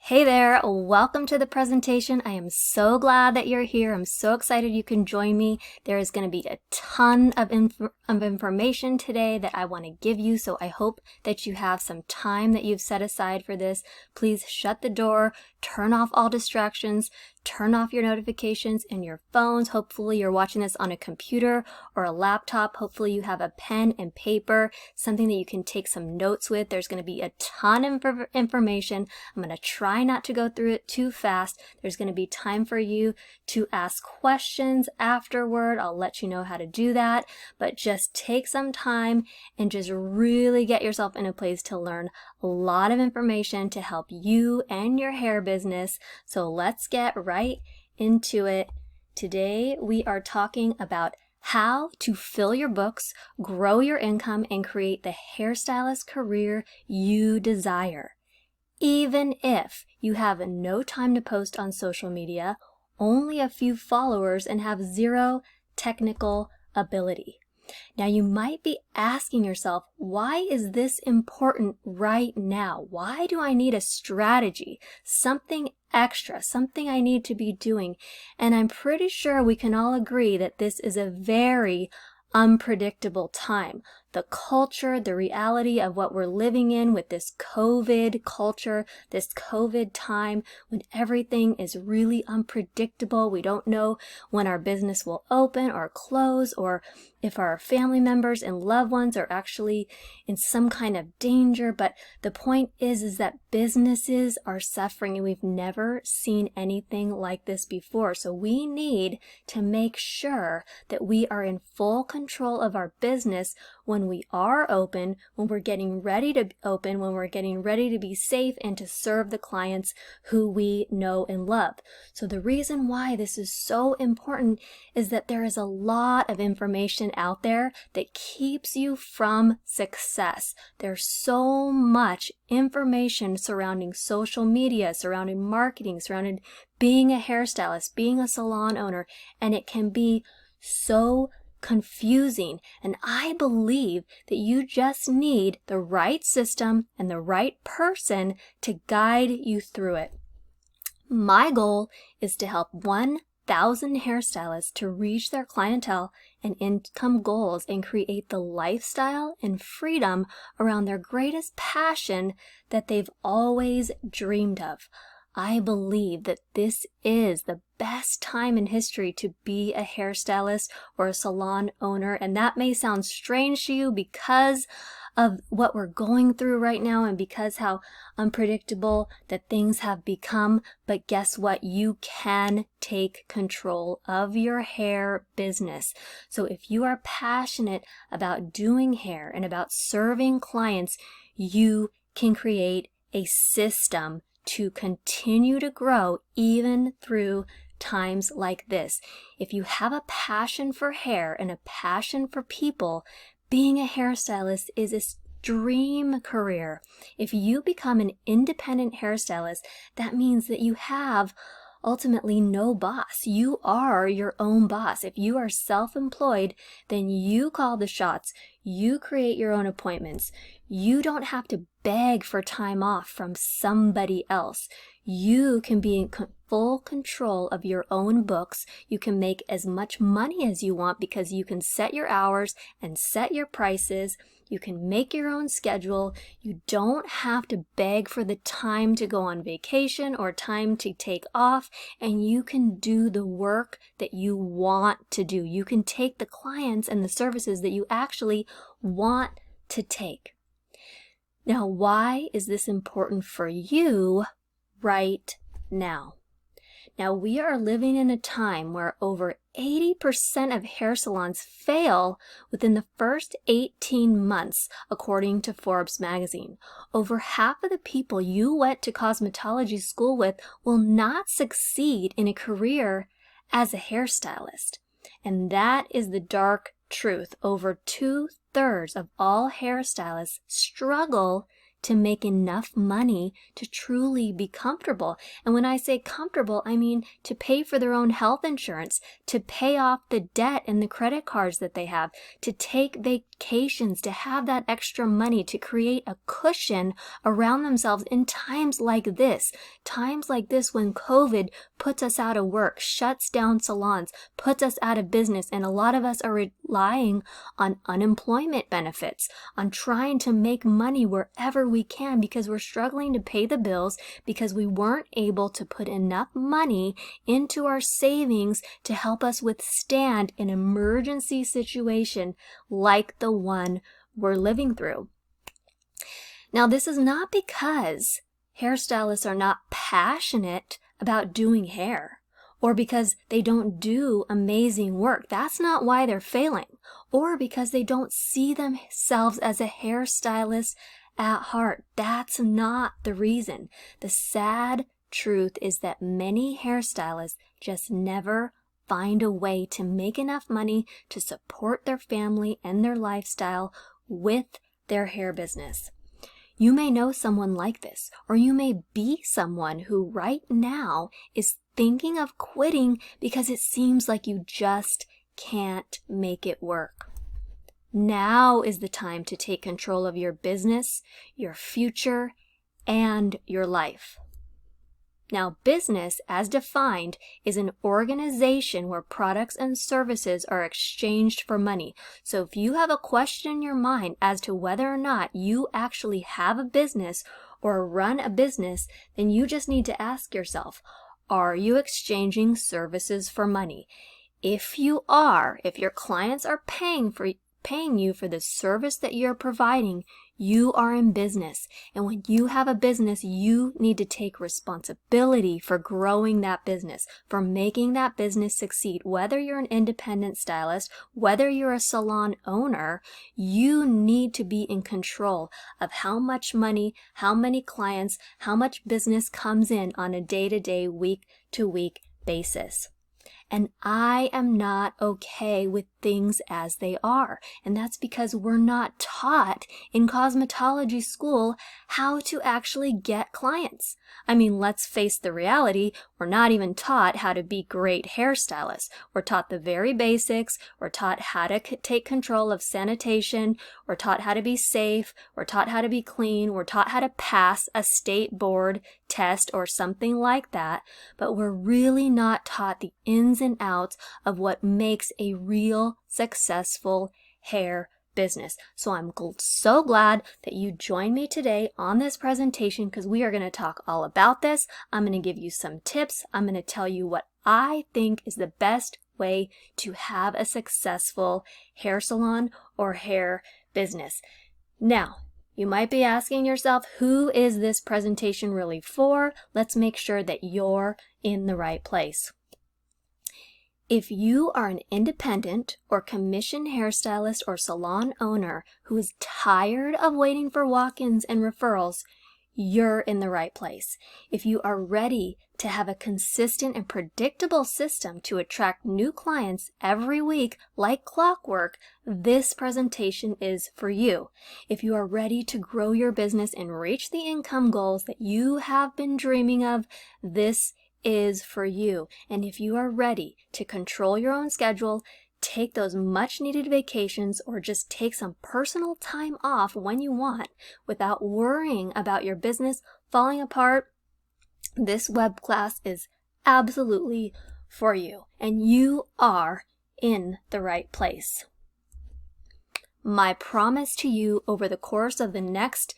Hey there, welcome to the presentation. I am so glad that you're here. I'm so excited you can join me. There is going to be a ton of information today that I want to give you, so I hope that you have some time that you've set aside for this. Please shut the door, turn off all distractions, turn off your notifications in your phones. Hopefully you're watching this on a computer or a laptop. Hopefully you have a pen and paper, something that you can take some notes with. There's going to be a ton of information. I'm going to try not to go through it too fast. There's going to be time for you to ask questions afterward. I'll let you know how to do that, but just take some time and just really get yourself in a place to learn a lot of information to help you and your hair business. So let's get right into it. Today we are talking about how to fill your books, grow your income, and create the hairstylist career you desire. Even if you have no time to post on social media, only a few followers, and have zero technical ability. Now you might be asking yourself, why is this important right now? Why do I need a strategy, something extra, something I need to be doing? And I'm pretty sure we can all agree that this is a very unpredictable time. The culture, the reality of what we're living in with this COVID culture, this COVID time when everything is really unpredictable. We don't know when our business will open or close, or if our family members and loved ones are actually in some kind of danger. But the point is that businesses are suffering, and we've never seen anything like this before. So we need to make sure that we are in full control of our business when we are open, when we're getting ready to open, when we're getting ready to be safe and to serve the clients who we know and love. So the reason why this is so important is that there is a lot of information out there that keeps you from success. There's so much information surrounding social media, surrounding marketing, surrounding being a hairstylist, being a salon owner, and it can be so confusing. And I believe that you just need the right system and the right person to guide you through it. My goal is to help 1,000 hairstylists to reach their clientele and income goals and create the lifestyle and freedom around their greatest passion that they've always dreamed of. I believe that this is the best time in history to be a hairstylist or a salon owner, and that may sound strange to you because of what we're going through right now and because how unpredictable that things have become. But guess what? You can take control of your hair business. So if you are passionate about doing hair and about serving clients, you can create a system to continue to grow even through times like this. If you have a passion for hair and a passion for people, being a hairstylist is a dream career. If you become an independent hairstylist, that means that you have ultimately no boss. You are your own boss. If you are self-employed, then you call the shots. You create your own appointments. You don't have to beg for time off from somebody else. You can be in full control of your own books. You can make as much money as you want because you can set your hours and set your prices. You can make your own schedule. You don't have to beg for the time to go on vacation or time to take off, and you can do the work that you want to do. You can take the clients and the services that you actually want to take. Now, why is this important for you right now? Now, we are living in a time where over 80% of hair salons fail within the first 18 months, according to Forbes magazine. Over half of the people you went to cosmetology school with will not succeed in a career as a hairstylist. And that is the dark truth. Over 2/3 of all hairstylists struggle to make enough money to truly be comfortable. And when I say comfortable, I mean to pay for their own health insurance, to pay off the debt and the credit cards that they have, to take vacations, to have that extra money, to create a cushion around themselves in times like this when COVID puts us out of work, shuts down salons, puts us out of business, and a lot of us are relying on unemployment benefits, on trying to make money wherever we can because we're struggling to pay the bills because we weren't able to put enough money into our savings to help us withstand an emergency situation like the one we're living through. Now, this is not because hairstylists are not passionate about doing hair or because they don't do amazing work. That's not why they're failing, or because they don't see themselves as a hairstylist at heart. That's not the reason. The sad truth is that many hairstylists just never find a way to make enough money to support their family and their lifestyle with their hair business. You may know someone like this, or you may be someone who right now is thinking of quitting because it seems like you just can't make it work. Now is the time to take control of your business, your future, and your life. Now, business, as defined, is an organization where products and services are exchanged for money. So if you have a question in your mind as to whether or not you actually have a business or run a business, then you just need to ask yourself, are you exchanging services for money? If you are, if your clients are paying you for the service that you're providing, you are in business. And when you have a business, you need to take responsibility for growing that business, for making that business succeed. Whether you're an independent stylist, whether you're a salon owner, you need to be in control of how much money, how many clients, how much business comes in on a day-to-day, week-to-week basis. And I am not okay with things as they are. And that's because we're not taught in cosmetology school how to actually get clients. I mean, let's face the reality. We're not even taught how to be great hairstylists. We're taught the very basics. We're taught how to take control of sanitation. We're taught how to be safe. We're taught how to be clean. We're taught how to pass a state board test or something like that. But we're really not taught the ins and outs of what makes a real successful hair business. So I'm so glad that you joined me today on this presentation because we are going to talk all about this. I'm going to give you some tips. I'm going to tell you what I think is the best way to have a successful hair salon or hair business. Now, you might be asking yourself, who is this presentation really for? Let's make sure that you're in the right place. If you are an independent or commissioned hairstylist or salon owner who is tired of waiting for walk-ins and referrals, you're in the right place. If you are ready to have a consistent and predictable system to attract new clients every week like clockwork, this presentation is for you. If you are ready to grow your business and reach the income goals that you have been dreaming of, this is for you. And if you are ready to control your own schedule, take those much needed vacations, or just take some personal time off when you want without worrying about your business falling apart, this web class is absolutely for you, and you are in the right place. My promise to you over the course of the next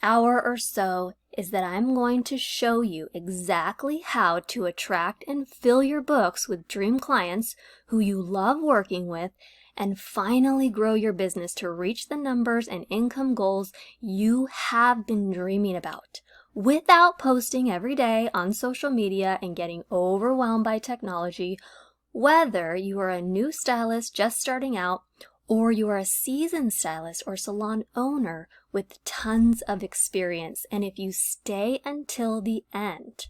hour or so is that I'm going to show you exactly how to attract and fill your books with dream clients who you love working with, and finally grow your business to reach the numbers and income goals you have been dreaming about, without posting every day on social media and getting overwhelmed by technology. Whether you are a new stylist just starting out, or you are a seasoned stylist or salon owner with tons of experience. And if you stay until the end,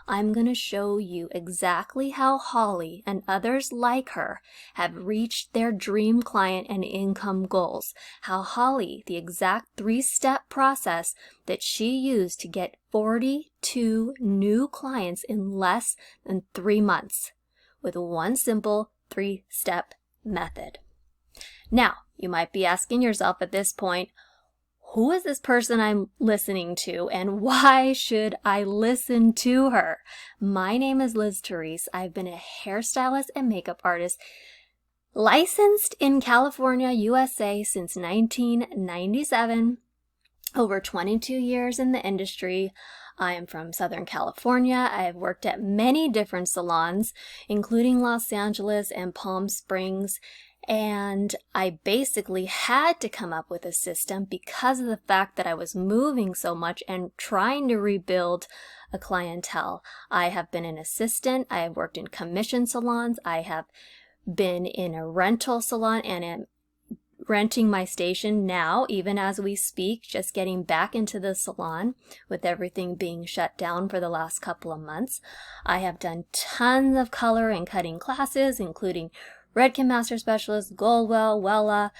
I'm going to show you exactly how Holly and others like her have reached their dream client and income goals. How Holly, the exact 3-step process that she used to get 42 new clients in less than 3 months with one simple 3-step method. Now, you might be asking yourself at this point, who is this person I'm listening to and why should I listen to her? My name is Liz Therese. I've been a hairstylist and makeup artist licensed in California, USA since 1997. Over 22 years in the industry. I am from Southern California. I have worked at many different salons, including Los Angeles and Palm Springs. And I basically had to come up with a system because of the fact that I was moving so much and trying to rebuild a clientele. I have been an assistant. I have worked in commission salons. I have been in a rental salon and am renting my station now, even as we speak, just getting back into the salon with everything being shut down for the last couple of months. I have done tons of color and cutting classes, including Redken Master Specialist, Goldwell, Wella,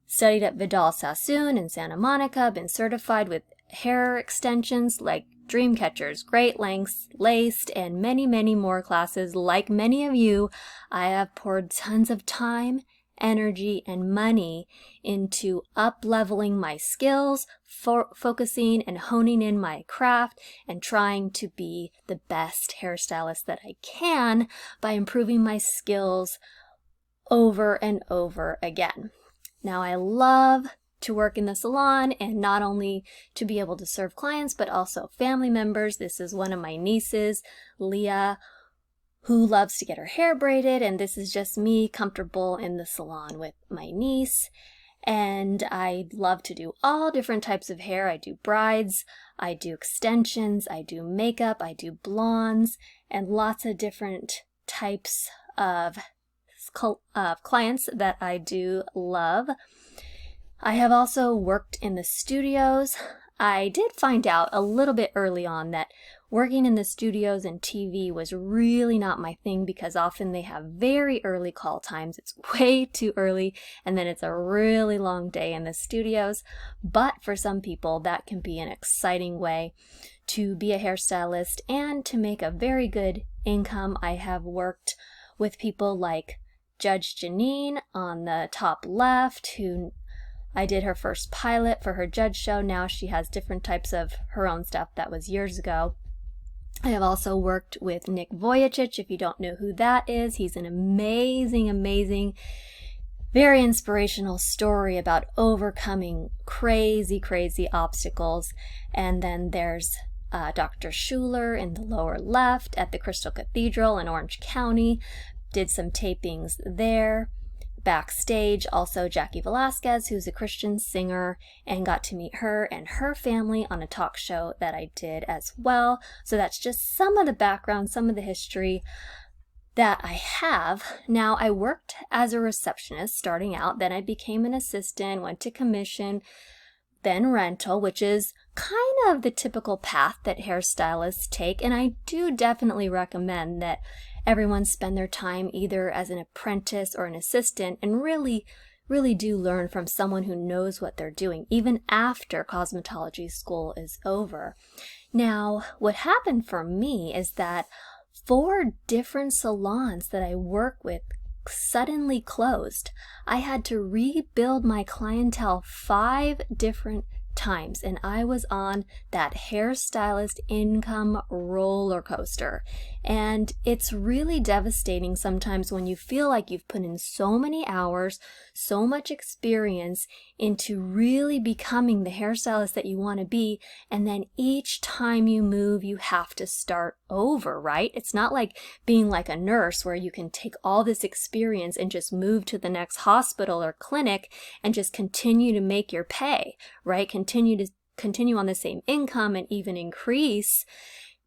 studied at Vidal Sassoon in Santa Monica, been certified with hair extensions like dream catchers, great lengths, laced, and many, many more classes. Like many of you, I have poured tons of time, energy, and money into up-leveling my skills, focusing and honing in my craft, and trying to be the best hairstylist that I can by improving my skills over and over again. Now, I love to work in the salon and not only to be able to serve clients, but also family members. This is one of my nieces, Leah, who loves to get her hair braided, and this is just me comfortable in the salon with my niece. And I love to do all different types of hair. I do brides, I do extensions, I do makeup, I do blondes, and lots of different types of clients that I do love. I have also worked in the studios. I did find out a little bit early on that working in the studios and TV was really not my thing because often they have very early call times. It's way too early, and then it's a really long day in the studios. But for some people, that can be an exciting way to be a hairstylist and to make a very good income. I have worked with people like Judge Janine on the top left, who I did her first pilot for her judge show. Now she has different types of her own stuff. That was years ago. I have also worked with Nick Vujicic. If you don't know who that is, he's an amazing, amazing, very inspirational story about overcoming crazy, crazy obstacles. And then there's Dr. Schuler in the lower left at the Crystal Cathedral in Orange County. Did some tapings there. Backstage, also Jackie Velasquez, who's a Christian singer, and got to meet her and her family on a talk show that I did as well. So that's just some of the background, some of the history that I have. Now, I worked as a receptionist starting out, then I became an assistant, went to commission, then rental, which is kind of the typical path that hairstylists take, and I do definitely recommend that everyone spend their time either as an apprentice or an assistant and really do learn from someone who knows what they're doing, even after cosmetology school is over. Now, what happened for me is that 4 different salons that I work with suddenly closed. I had to rebuild my clientele 5 different times, and I was on that hairstylist income roller coaster. And it's really devastating sometimes when you feel like you've put in so many hours, so much experience into really becoming the hairstylist that you want to be, and then each time you move, you have to start over, right? It's not like being like a nurse where you can take all this experience and just move to the next hospital or clinic and just continue to make your pay, right? Continue on the same income and even increase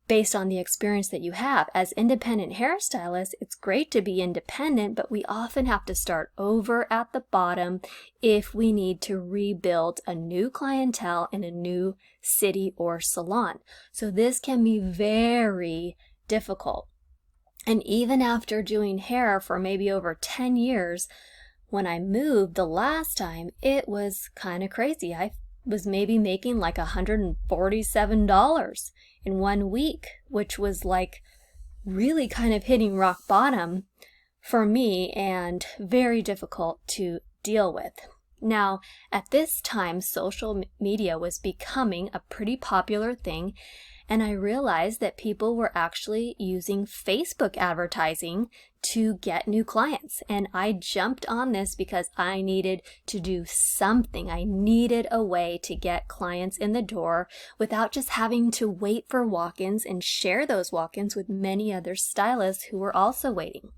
based on the experience that you have. As independent hairstylists, it's great to be independent, but we often have to start over at the bottom if we need to rebuild a new clientele in a new city or salon. So this can be very difficult. And even after doing hair for maybe over 10 years, when I moved the last time, it was kind of crazy. I was maybe making like $147 in 1 week, which was like really kind of hitting rock bottom for me and very difficult to deal with. Now, at this time, social media was becoming a pretty popular thing, and I realized that people were actually using Facebook advertising to get new clients. And I jumped on this because I needed to do something. I needed a way to get clients in the door without just having to wait for walk-ins and share those walk-ins with many other stylists who were also waiting.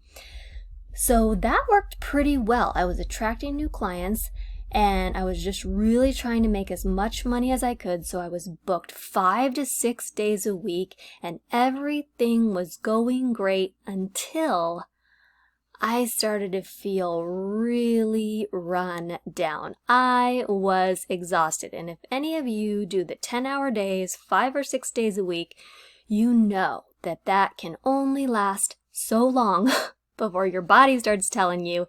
So that worked pretty well. I was attracting new clients, and I was just really trying to make as much money as I could, so I was booked 5 to 6 days a week, and everything was going great until I started to feel really run down. I was exhausted, and if any of you do the 10-hour days, 5 or 6 days a week, you know that that can only last so long before your body starts telling you,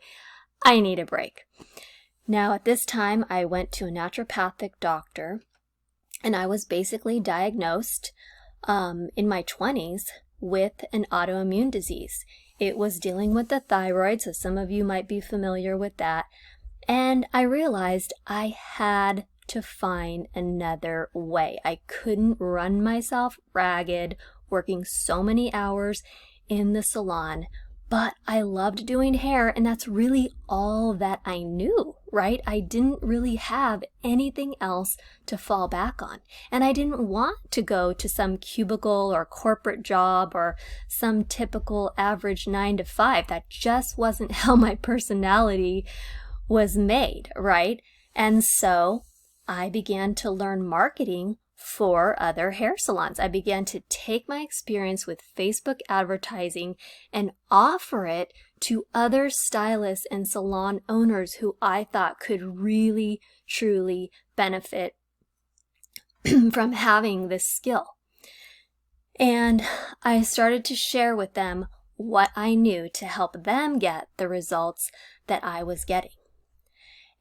I need a break. Now, at this time, I went to a naturopathic doctor, and I was basically diagnosed in my 20s with an autoimmune disease. It was dealing with the thyroid, so some of you might be familiar with that. And I realized I had to find another way. I couldn't run myself ragged, working so many hours in the salon. But I loved doing hair, and that's really all that I knew, right? I didn't really have anything else to fall back on. And I didn't want to go to some cubicle or corporate job or some typical average 9 to 5. That just wasn't how my personality was made, right? And so I began to learn marketing for other hair salons. I began to take my experience with Facebook advertising and offer it to other stylists and salon owners who I thought could really, truly benefit from having this skill. And I started to share with them what I knew to help them get the results that I was getting.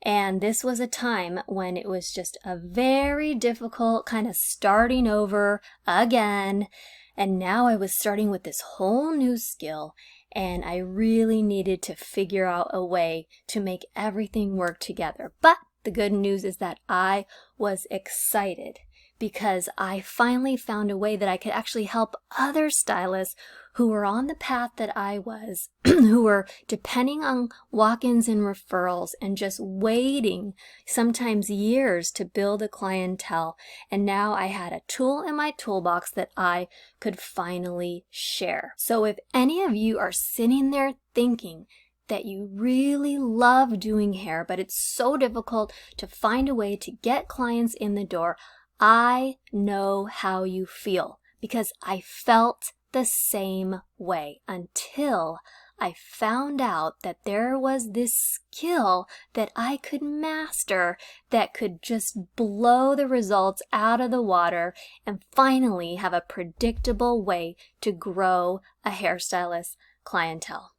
And this was a time when it was just a very difficult kind of starting over again. And now I was starting with this whole new skill, and I really needed to figure out a way to make everything work together. But the good news is that I was excited because I finally found a way that I could actually help other stylists who were on the path that I was, who were depending on walk-ins and referrals and just waiting sometimes years to build a clientele. And now I had a tool in my toolbox that I could finally share. So if any of you are sitting there thinking that you really love doing hair, but it's so difficult to find a way to get clients in the door, I know how you feel because I felt the same way until I found out that there was this skill that I could master that could just blow the results out of the water and finally have a predictable way to grow a hairstylist clientele.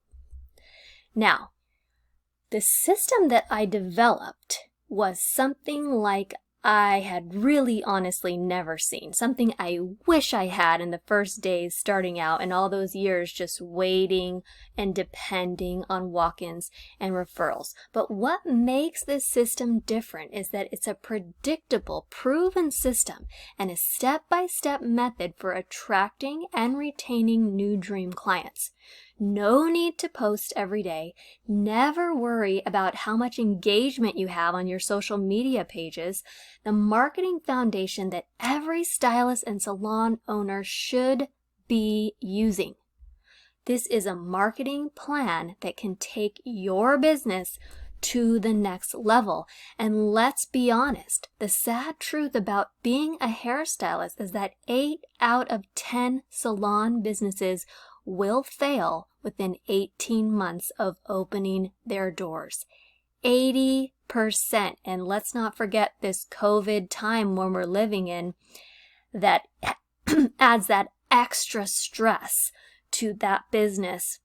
Now, the system that I developed was something like I had really honestly never seen. Something I wish I had in the first days starting out and all those years just waiting and depending on walk-ins and referrals. But what makes this system different is that it's a predictable, proven system and a step-by-step method for attracting and retaining new dream clients. No need to post every day. Never worry about how much engagement you have on your social media pages. The marketing foundation that every stylist and salon owner should be using. This is a marketing plan that can take your business to the next level. And let's be honest, the sad truth about being a hairstylist is that 8 out of 10 salon businesses will fail within 18 months of opening their doors. 80%. And let's not forget this COVID time when we're living in that adds that extra stress to that business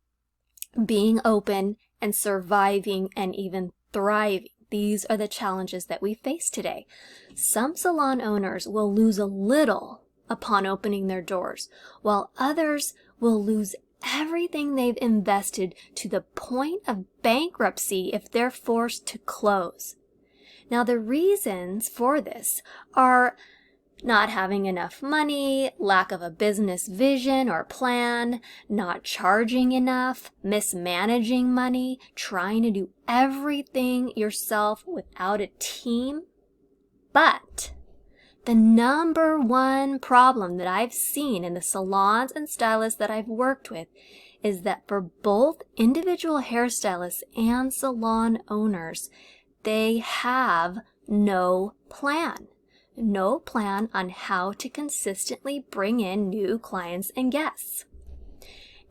being open and surviving and even thriving. These are the challenges that we face today. Some salon owners will lose a little upon opening their doors, while others will lose everything they've invested to the point of bankruptcy if they're forced to close. Now, the reasons for this are not having enough money, lack of a business vision or plan, not charging enough, mismanaging money, trying to do everything yourself without a team. But the number one problem that I've seen in the salons and stylists that I've worked with is that for both individual hairstylists and salon owners, they have no plan. No plan on how to consistently bring in new clients and guests.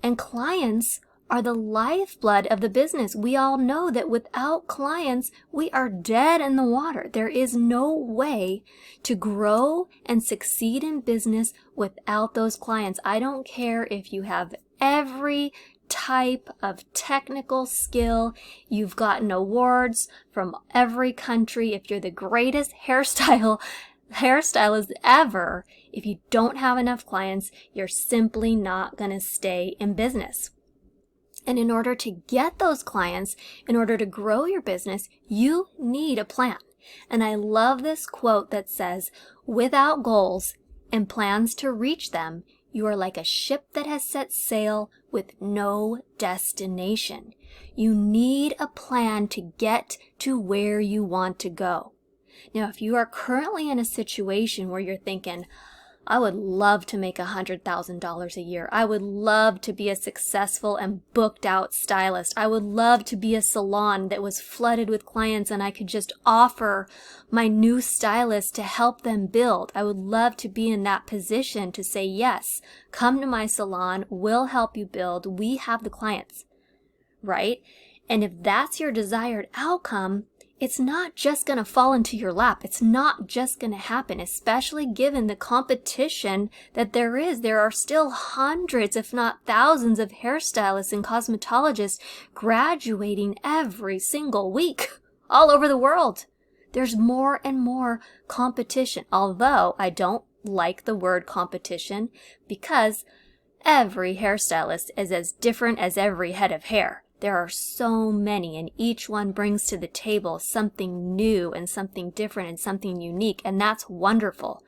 And clients are the lifeblood of the business. We all know that without clients, we are dead in the water. There is no way to grow and succeed in business without those clients. I don't care if you have every type of technical skill, you've gotten awards from every country, if you're the greatest hairstylist ever, if you don't have enough clients, you're simply not going to stay in business. And in order to get those clients, in order to grow your business, you need a plan. And I love this quote that says, without goals and plans to reach them, you are like a ship that has set sail with no destination. You need a plan to get to where you want to go. Now, if you are currently in a situation where you're thinking, I would love to make $100,000 a year. I would love to be a successful and booked out stylist. I would love to be a salon that was flooded with clients and I could just offer my new stylist to help them build. I would love to be in that position to say, yes, come to my salon. We'll help you build. We have the clients, right? And if that's your desired outcome, it's not just going to fall into your lap. It's not just going to happen, especially given the competition that there is. There are still hundreds, if not thousands, of hairstylists and cosmetologists graduating every single week all over the world. There's more and more competition, although I don't like the word competition because every hairstylist is as different as every head of hair. There are so many, and each one brings to the table something new and something different and something unique, and that's wonderful.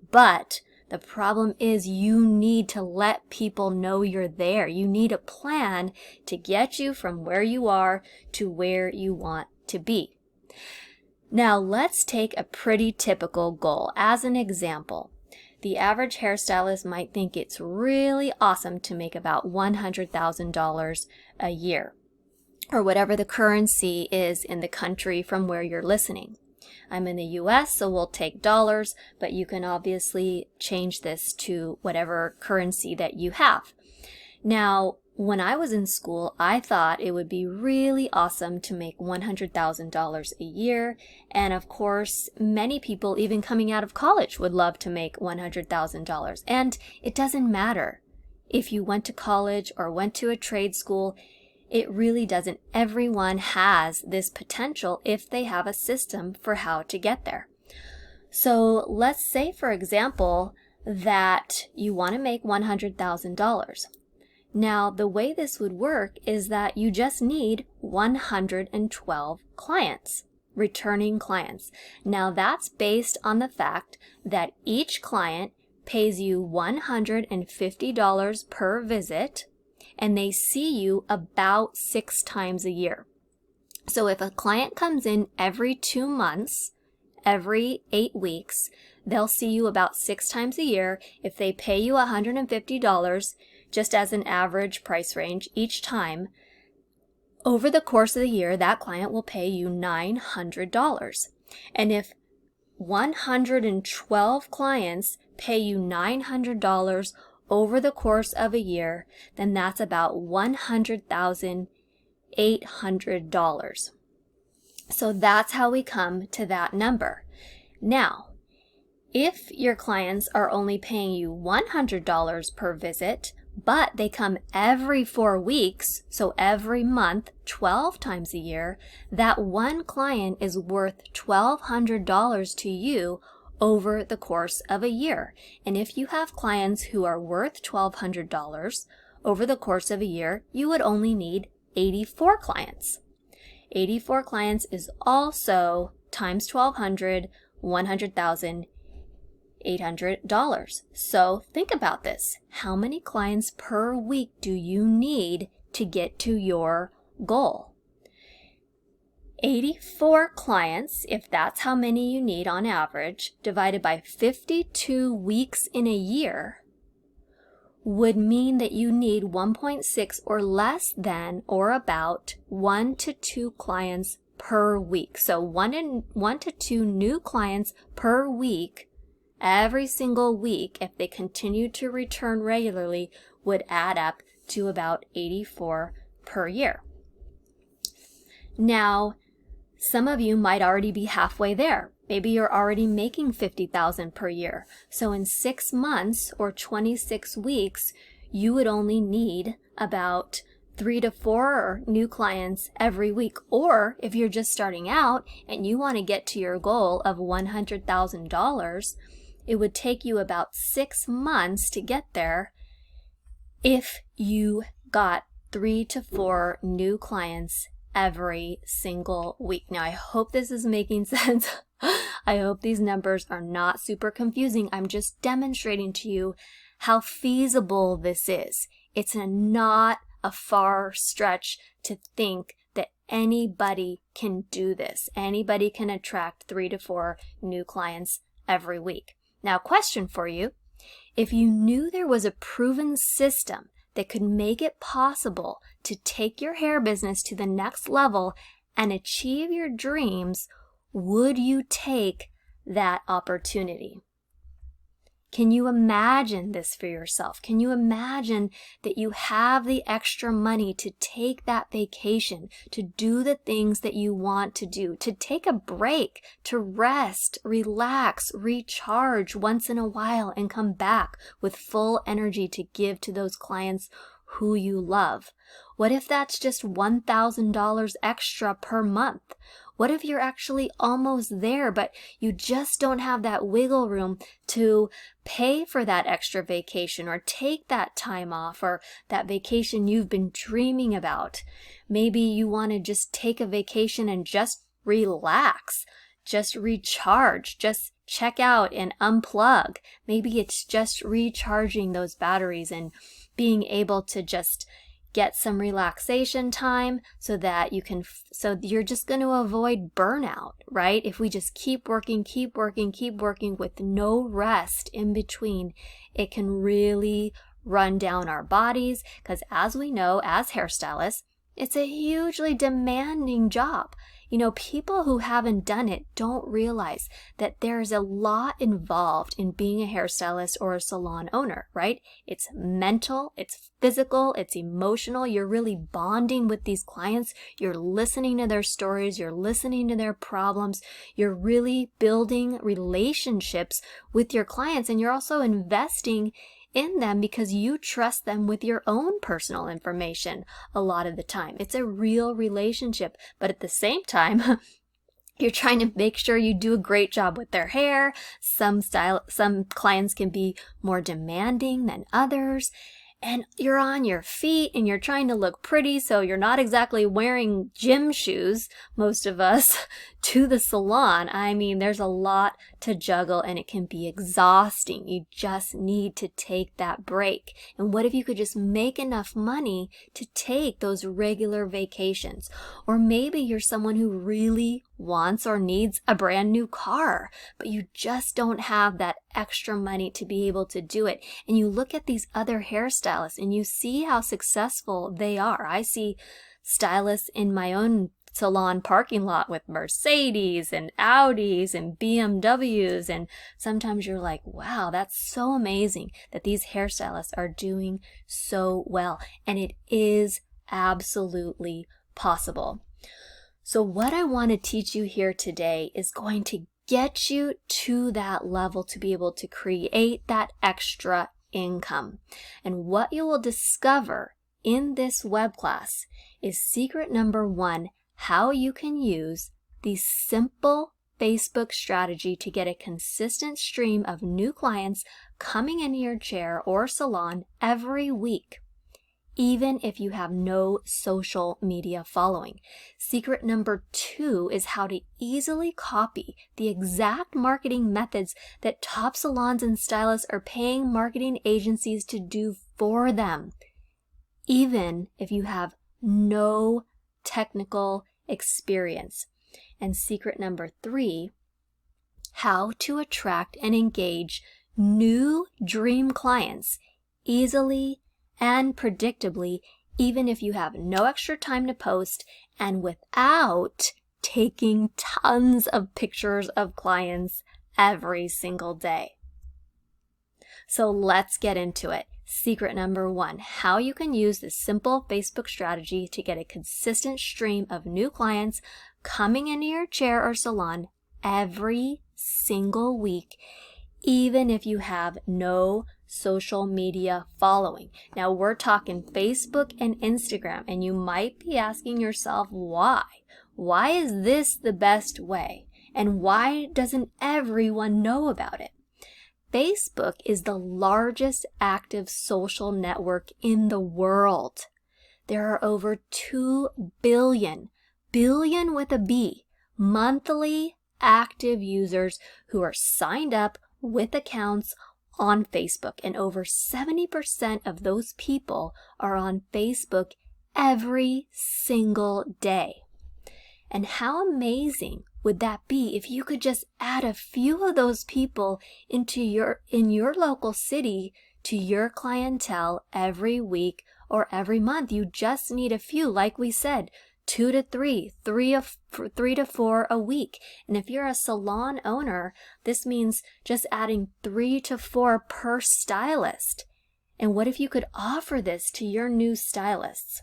But the problem is you need to let people know you're there. You need a plan to get you from where you are to where you want to be. Now, let's take a pretty typical goal. As an example, the average hairstylist might think it's really awesome to make about $100,000 a year, or whatever the currency is in the country from where you're listening. I'm in the US, so we'll take dollars, but you can obviously change this to whatever currency that you have. Now, when I was in school, I thought it would be really awesome to make $100,000 a year. And of course, many people, even coming out of college, would love to make $100,000. And it doesn't matter if you went to college or went to a trade school. It really doesn't. Everyone has this potential if they have a system for how to get there. So let's say, for example, that you want to make $100,000. Now, the way this would work is that you just need 112 clients, returning clients. Now, that's based on the fact that each client pays you $150 per visit, and they see you about 6 times a year. So if a client comes in every 2 months, every 8 weeks, they'll see you about 6 times a year. If they pay you $150, just as an average price range each time, over the course of the year, that client will pay you $900. And if 112 clients pay you $900 over the course of a year, then that's about $100,800. So that's how we come to that number. Now, if your clients are only paying you $100 per visit, but they come every 4 weeks, so every month, 12 times a year, that one client is worth $1,200 to you over the course of a year. And if you have clients who are worth $1,200 over the course of a year, you would only need 84 clients. 84 clients is also times 1,200, $100,800. So think about this. How many clients per week do you need to get to your goal? 84 clients, if that's how many you need on average, divided by 52 weeks in a year, would mean that you need 1.6 or less than or about 1 to 2 clients per week. So 1 to 2 new clients per week, every single week, if they continue to return regularly, would add up to about 84 per year. Now, some of you might already be halfway there. Maybe you're already making $50,000 per year. So in 6 months or 26 weeks, you would only need about 3 to 4 new clients every week. Or if you're just starting out and you want to get to your goal of $100,000, it would take you about 6 months to get there if you got 3 to 4 new clients every single week. Now, I hope this is making sense. I hope these numbers are not super confusing. I'm just demonstrating to you how feasible this is. It's not a far stretch to think that anybody can do this. Anybody can attract 3 to 4 new clients every week. Now, question for you. If you knew there was a proven system that could make it possible to take your hair business to the next level and achieve your dreams, would you take that opportunity? Can you imagine this for yourself? Can you imagine that you have the extra money to take that vacation, to do the things that you want to do, to take a break, to rest, relax, recharge once in a while, and come back with full energy to give to those clients who you love? What if that's just $1,000 extra per month? What if you're actually almost there, but you just don't have that wiggle room to pay for that extra vacation or take that time off or that vacation you've been dreaming about? Maybe you want to just take a vacation and just relax, just recharge, just check out and unplug. Maybe it's just recharging those batteries and being able to just get some relaxation time so that so you're just going to avoid burnout, right? If we just keep working with no rest in between, it can really run down our bodies, because as we know, as hairstylists, it's a hugely demanding job. You know, people who haven't done it don't realize that there's a lot involved in being a hairstylist or a salon owner, right? It's mental, it's physical, it's emotional. You're really bonding with these clients. You're listening to their stories. You're listening to their problems. You're really building relationships with your clients, and you're also investing in them because you trust them with your own personal information a lot of the time. It's a real relationship, but at the same time, you're trying to make sure you do a great job with their hair. Some clients can be more demanding than others. And you're on your feet and you're trying to look pretty, so you're not exactly wearing gym shoes, most of us, to the salon. I mean, there's a lot to juggle and it can be exhausting. You just need to take that break. And what if you could just make enough money to take those regular vacations? Or maybe you're someone who really wants or needs a brand new car, but you just don't have that extra money to be able to do it. And you look at these other hairstylists and you see how successful they are. I see stylists in my own salon parking lot with Mercedes and Audis and BMWs, and sometimes you're like, wow, that's so amazing that these hairstylists are doing so well. And it is absolutely possible. So what I want to teach you here today is going to get you to that level to be able to create that extra income. And what you will discover in this web class is secret number 1, how you can use the simple Facebook strategy to get a consistent stream of new clients coming into your chair or salon every week. even if you have no social media following. Secret number 2 is how to easily copy the exact marketing methods that top salons and stylists are paying marketing agencies to do for them, even if you have no technical experience. And secret number 3, how to attract and engage new dream clients easily and predictably, even if you have no extra time to post and without taking tons of pictures of clients every single day. So let's get into it. Secret number 1, how you can use this simple Facebook strategy to get a consistent stream of new clients coming into your chair or salon every single week, even if you have no social media following. Now we're talking Facebook and Instagram, and you might be asking yourself why? Why is this the best way? And why doesn't everyone know about it? Facebook is the largest active social network in the world. There are over 2 billion with a B, monthly active users who are signed up with accounts on Facebook, and over 70% of those people are on Facebook every single day. And how amazing would that be if you could just add a few of those people in your local city to your clientele every week or every month? You just need a few, like we said, 2 to 3, 3 to 4 a week. And if you're a salon owner, this means just adding 3 to 4 per stylist. And what if you could offer this to your new stylists?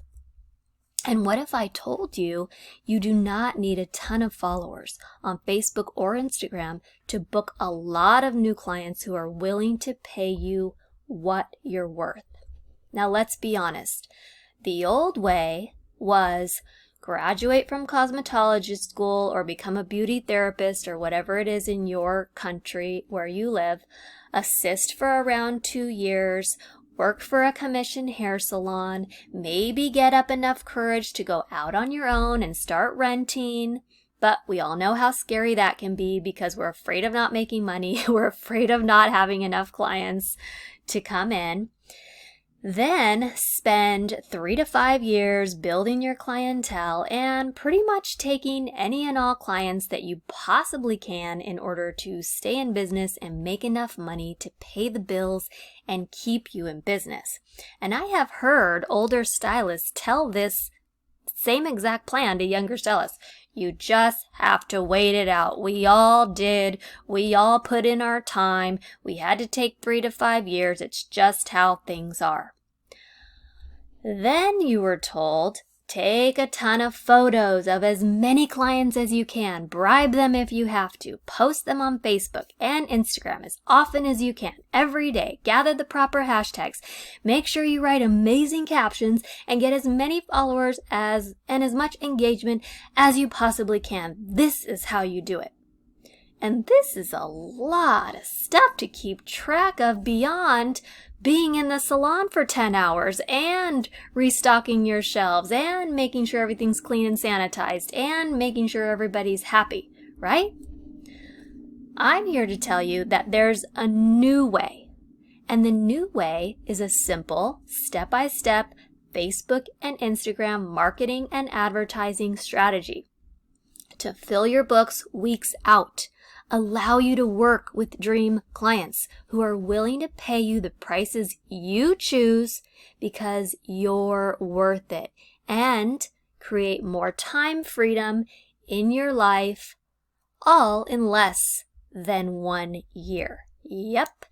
And what if I told you you do not need a ton of followers on Facebook or Instagram to book a lot of new clients who are willing to pay you what you're worth? Now let's be honest. The old way was graduate from cosmetology school or become a beauty therapist or whatever it is in your country where you live, assist for around 2 years, work for a commission hair salon, maybe get up enough courage to go out on your own and start renting. But we all know how scary that can be because we're afraid of not making money. We're afraid of not having enough clients to come in. Then spend 3 to 5 years building your clientele and pretty much taking any and all clients that you possibly can in order to stay in business and make enough money to pay the bills and keep you in business. And I have heard older stylists tell this same exact plan to younger stylists. You just have to wait it out. We all did. We all put in our time. We had to take 3 to 5 years. It's just how things are. Then you were told, take a ton of photos of as many clients as you can. Bribe them if you have to. Post them on Facebook and Instagram as often as you can. Every day. Gather the proper hashtags. Make sure you write amazing captions and get as many followers and as much engagement as you possibly can. This is how you do it. And this is a lot of stuff to keep track of beyond being in the salon for 10 hours and restocking your shelves and making sure everything's clean and sanitized and making sure everybody's happy, right? I'm here to tell you that there's a new way. And the new way is a simple, step-by-step Facebook and Instagram marketing and advertising strategy to fill your books weeks out. Allow you to work with dream clients who are willing to pay you the prices you choose because you're worth it, and create more time freedom in your life, all in less than 1 year. Yep.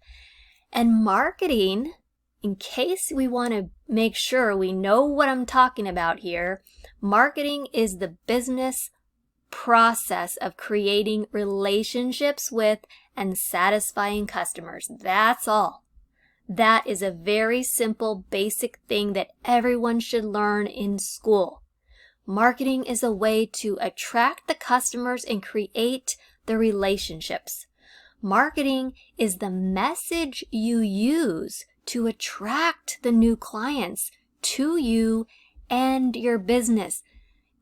And marketing, in case we want to make sure we know what I'm talking about here, marketing is the business process of creating relationships with and satisfying customers. That's all. That is a very simple, basic thing that everyone should learn in school. Marketing is a way to attract the customers and create the relationships. Marketing is the message you use to attract the new clients to you and your business.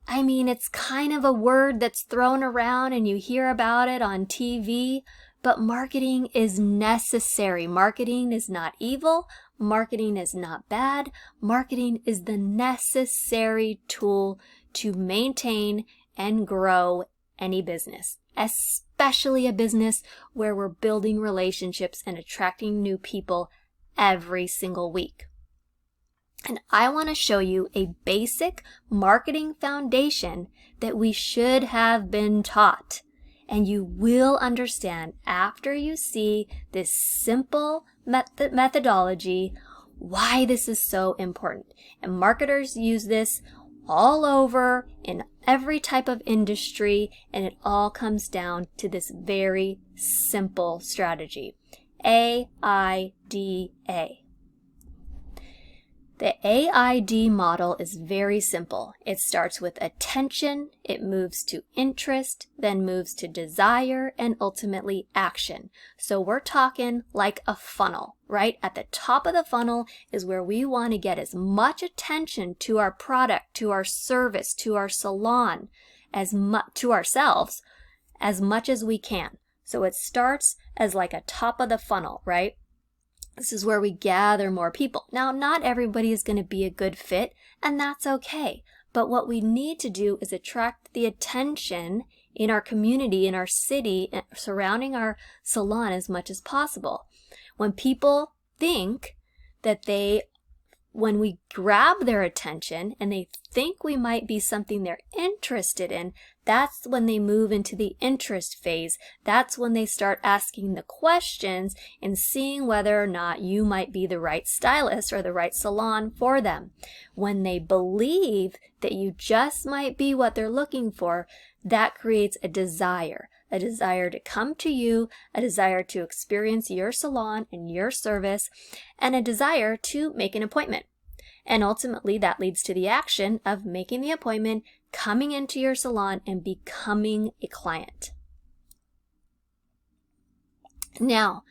I mean, it's kind of a word that's thrown around and you hear about it on TV, but marketing is necessary. Marketing is not evil. Marketing is not bad. Marketing is the necessary tool to maintain and grow any business, especially a business where we're building relationships and attracting new people every single week. And I want to show you a basic marketing foundation that we should have been taught. And you will understand after you see this simple methodology why this is so important. And marketers use this all over in every type of industry, and it all comes down to this very simple strategy. AIDA. The AID model is very simple. It starts with attention, it moves to interest, then moves to desire, and ultimately action. So we're talking like a funnel, right? At the top of the funnel is where we want to get as much attention to our product, to our service, to our salon, to ourselves, as much as we can. So it starts as like a top of the funnel, right? This is where we gather more people. Now, not everybody is going to be a good fit, and that's okay. But what we need to do is attract the attention in our community, in our city, surrounding our salon as much as possible. When people think that when we grab their attention and they think we might be something they're interested in, that's when they move into the interest phase. That's when they start asking the questions and seeing whether or not you might be the right stylist or the right salon for them. When they believe that you just might be what they're looking for, that creates a desire to come to you, a desire to experience your salon and your service, and a desire to make an appointment. And ultimately, that leads to the action of making the appointment, coming into your salon, and becoming a client. Now,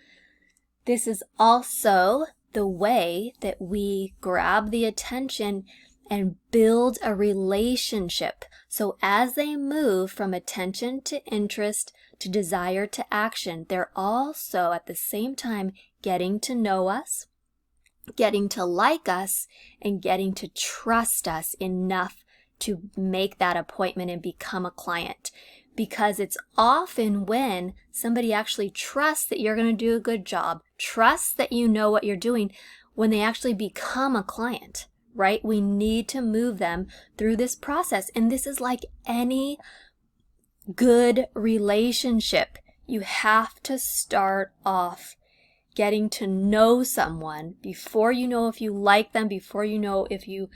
this is also the way that we grab the attention and build a relationship. So as they move from attention to interest to desire to action, they're also at the same time getting to know us, getting to like us, and getting to trust us enough to make that appointment and become a client. Because it's often when somebody actually trusts that you're going to do a good job, trusts that you know what you're doing, when they actually become a client, right? We need to move them through this process. And this is like any good relationship. You have to start off getting to know someone before you know if you like them, before you know if you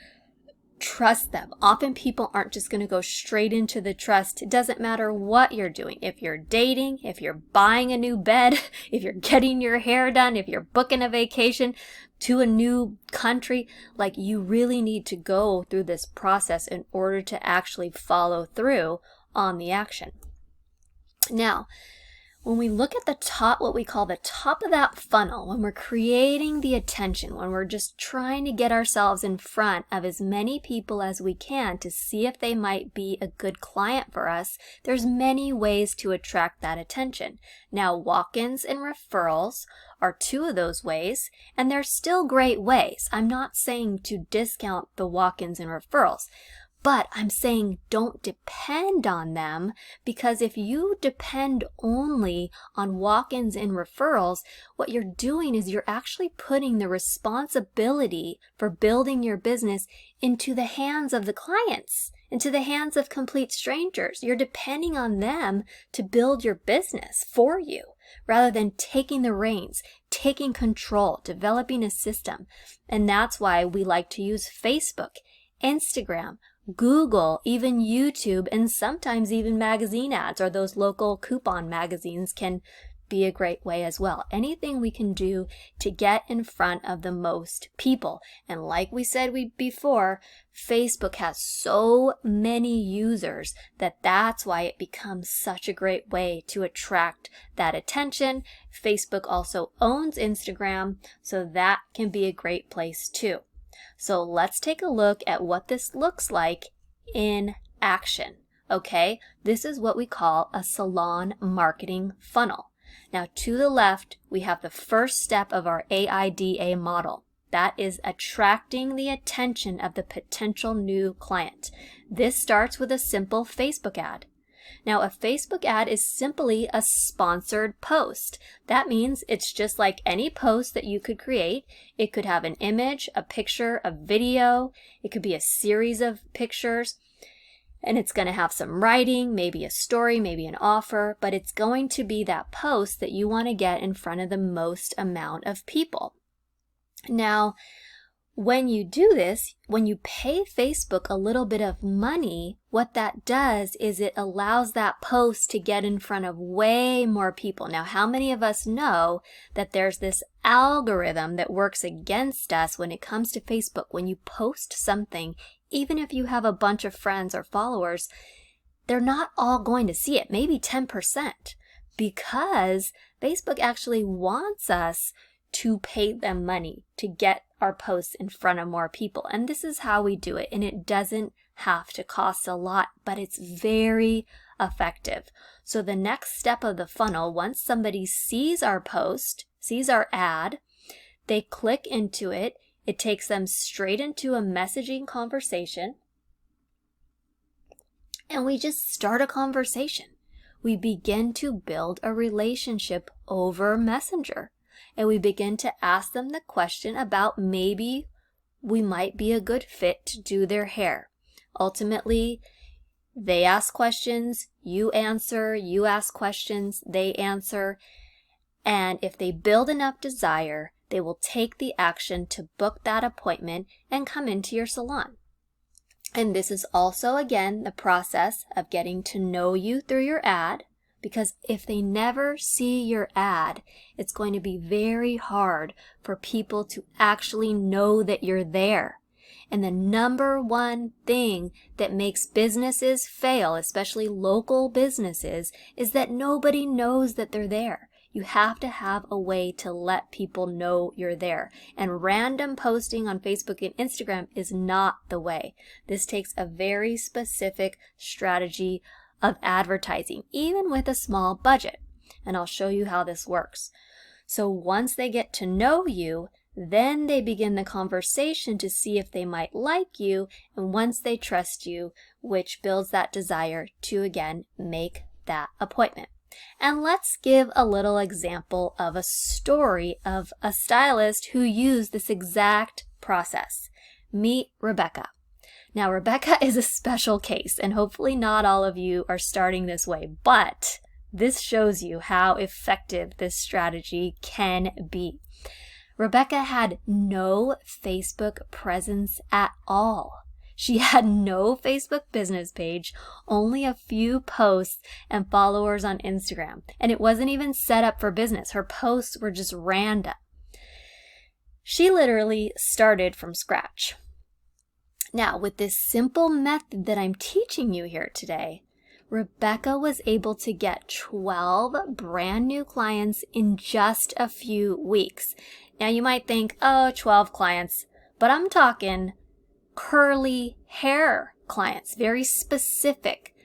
trust them. Often people aren't just going to go straight into the trust. It doesn't matter what you're doing. If you're dating, if you're buying a new bed, if you're getting your hair done, if you're booking a vacation to a new country, like you really need to go through this process in order to actually follow through on the action. Now, when we look at the top, what we call the top of that funnel, when we're creating the attention, when we're just trying to get ourselves in front of as many people as we can to see if they might be a good client for us, there's many ways to attract that attention. Now, walk-ins and referrals are two of those ways, and they're still great ways. I'm not saying to discount the walk-ins and referrals, but I'm saying don't depend on them, because if you depend only on walk-ins and referrals, what you're doing is you're actually putting the responsibility for building your business into the hands of the clients, into the hands of complete strangers. You're depending on them to build your business for you, rather than taking the reins, taking control, developing a system. And that's why we like to use Facebook, Instagram, Google, even YouTube, and sometimes even magazine ads or those local coupon magazines can be a great way as well. Anything we can do to get in front of the most people. And like we said before, Facebook has so many users that's why it becomes such a great way to attract that attention. Facebook also owns Instagram, so that can be a great place too. So let's take a look at what this looks like in action. Okay, this is what we call a salon marketing funnel. Now to the left, we have the first step of our AIDA model. That is attracting the attention of the potential new client. This starts with a simple Facebook ad. Now, a Facebook ad is simply a sponsored post. That means it's just like any post that you could create. It could have an image, a picture, a video. It could be a series of pictures. And it's going to have some writing, maybe a story, maybe an offer, but it's going to be that post that you want to get in front of the most amount of people. Now, when you do this, when you pay Facebook a little bit of money, what that does is it allows that post to get in front of way more people. Now, how many of us know that there's this algorithm that works against us when it comes to Facebook? When you post something, even if you have a bunch of friends or followers, they're not all going to see it, maybe 10%, because Facebook actually wants us to pay them money to get our posts in front of more people. And this is how we do it. And it doesn't have to cost a lot, but it's very effective. So the next step of the funnel, once somebody sees our post, sees our ad, they click into it. It takes them straight into a messaging conversation. And we just start a conversation. We begin to build a relationship over Messenger. And we begin to ask them the question about maybe we might be a good fit to do their hair. Ultimately, they ask questions, you answer, you ask questions, they answer. And if they build enough desire, they will take the action to book that appointment and come into your salon. And this is also, again, the process of getting to know you through your ad. Because if they never see your ad, it's going to be very hard for people to actually know that you're there. And the number one thing that makes businesses fail, especially local businesses, is that nobody knows that they're there. You have to have a way to let people know you're there. And random posting on Facebook and Instagram is not the way. This takes a very specific strategy of advertising, even with a small budget. And I'll show you how this works. So once they get to know you, then they begin the conversation to see if they might like you. And once they trust you, which builds that desire to, again, make that appointment. And let's give a little example of a story of a stylist who used this exact process. Meet Rebecca. Now, Rebecca is a special case, and hopefully not all of you are starting this way, but this shows you how effective this strategy can be. Rebecca had no Facebook presence at all. She had no Facebook business page, only a few posts and followers on Instagram, and it wasn't even set up for business. Her posts were just random. She literally started from scratch. Now, with this simple method that I'm teaching you here today, Rebecca was able to get 12 brand new clients in just a few weeks. Now, you might think, oh, 12 clients, but I'm talking curly hair clients, very specific.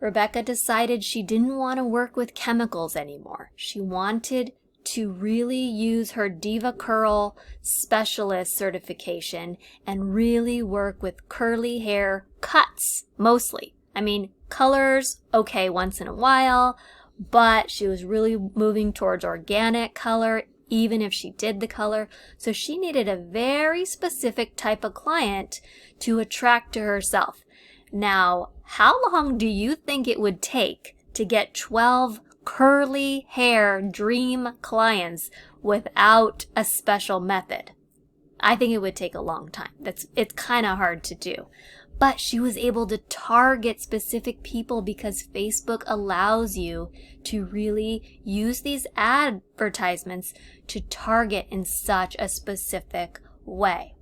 Rebecca decided she didn't want to work with chemicals anymore. She wanted to really use her Diva Curl Specialist certification and really work with curly hair cuts, mostly. I mean, colors, okay, once in a while, but she was really moving towards organic color, even if she did the color. So she needed a very specific type of client to attract to herself. Now, how long do you think it would take to get 12 curly hair dream clients without a special method? I think it would take a long time. It's kind of hard to do. But she was able to target specific people because Facebook allows you to really use these advertisements to target in such a specific way.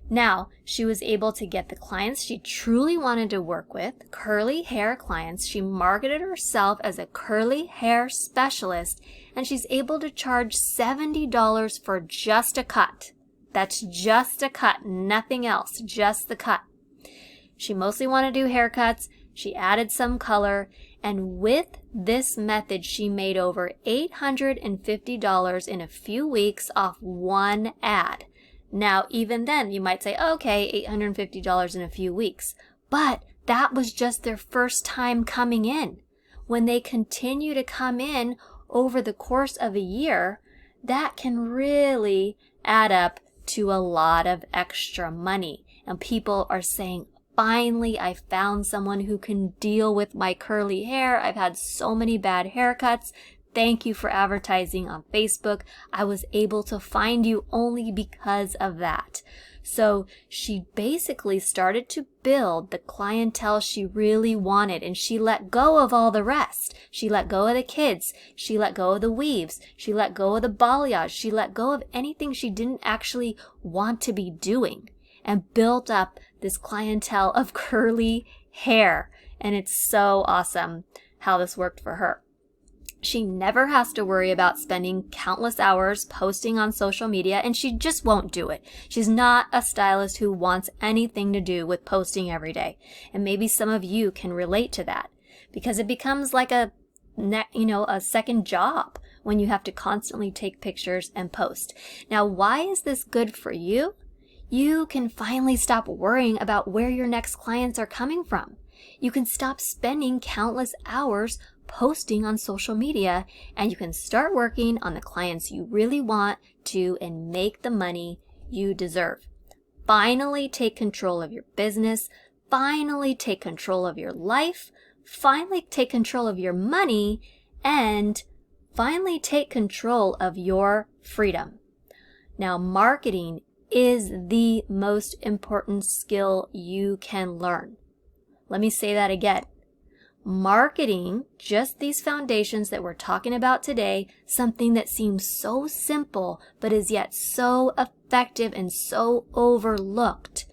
Now, she was able to get the clients she truly wanted to work with, curly hair clients. She marketed herself as a curly hair specialist, and she's able to charge $70 for just a cut. That's just a cut, nothing else, just the cut. She mostly wanted to do haircuts. She added some color, and with this method, she made over $850 in a few weeks off one ad. Now, even then, you might say, okay, $850 in a few weeks, but that was just their first time coming in. When they continue to come in over the course of a year, that can really add up to a lot of extra money. And people are saying, finally, I found someone who can deal with my curly hair. I've had so many bad haircuts. Thank you for advertising on Facebook. I was able to find you only because of that. So she basically started to build the clientele she really wanted, and she let go of all the rest. She let go of the kids. She let go of the weaves. She let go of the balayage. She let go of anything she didn't actually want to be doing, and built up this clientele of curly hair. And it's so awesome how this worked for her. She never has to worry about spending countless hours posting on social media, and she just won't do it. She's not a stylist who wants anything to do with posting every day. And maybe some of you can relate to that, because it becomes like a second job when you have to constantly take pictures and post. Now, why is this good for you? You can finally stop worrying about where your next clients are coming from. You can stop spending countless hours posting on social media, and you can start working on the clients you really want to and make the money you deserve. Finally take control of your business. Finally take control of your life. Finally take control of your money, and finally take control of your freedom. Now, marketing is the most important skill you can learn. Let me say that again. Marketing, just these foundations that we're talking about today, something that seems so simple but is yet so effective and so overlooked.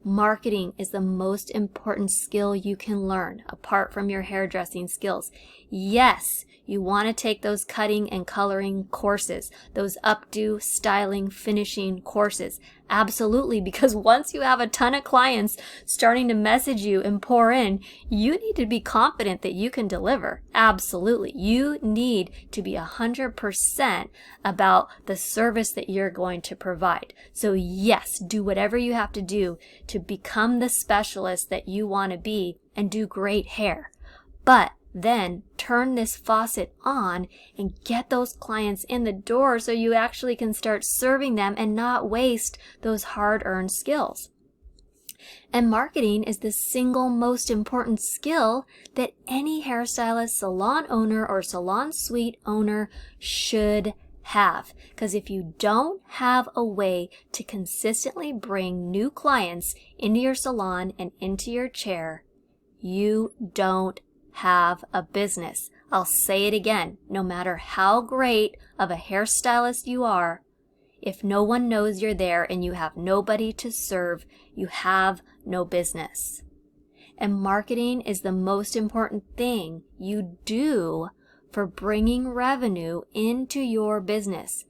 Marketing is the most important skill you can learn apart from your hairdressing skills. Yes, you want to take those cutting and coloring courses, those updo, styling, finishing courses. Absolutely, because once you have a ton of clients starting to message you and pour in, you need to be confident that you can deliver. Absolutely. You need to be 100% about the service that you're going to provide. So yes, do whatever you have to do to become the specialist that you want to be and do great hair. But then turn this faucet on and get those clients in the door so you actually can start serving them and not waste those hard-earned skills. And marketing is the single most important skill that any hairstylist, salon owner, or salon suite owner should have. Because if you don't have a way to consistently bring new clients into your salon and into your chair, you don't have a business. I'll say it again. No matter how great of a hairstylist you are, if no one knows you're there and you have nobody to serve, you have no business. And marketing is the most important thing you do for bringing revenue into your business.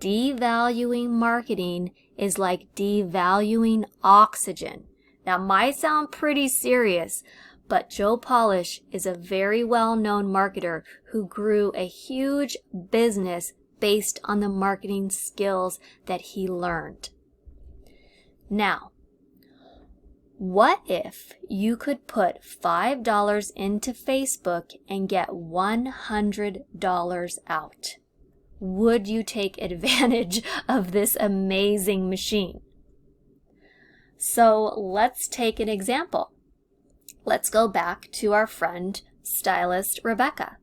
Devaluing marketing is like devaluing oxygen. Now, it might sound pretty serious, but Joe Polish is a very well-known marketer who grew a huge business based on the marketing skills that he learned. Now, what if you could put $5 into Facebook and get $100 out? Would you take advantage of this amazing machine? So let's take an example. Let's go back to our friend, stylist Rebecca.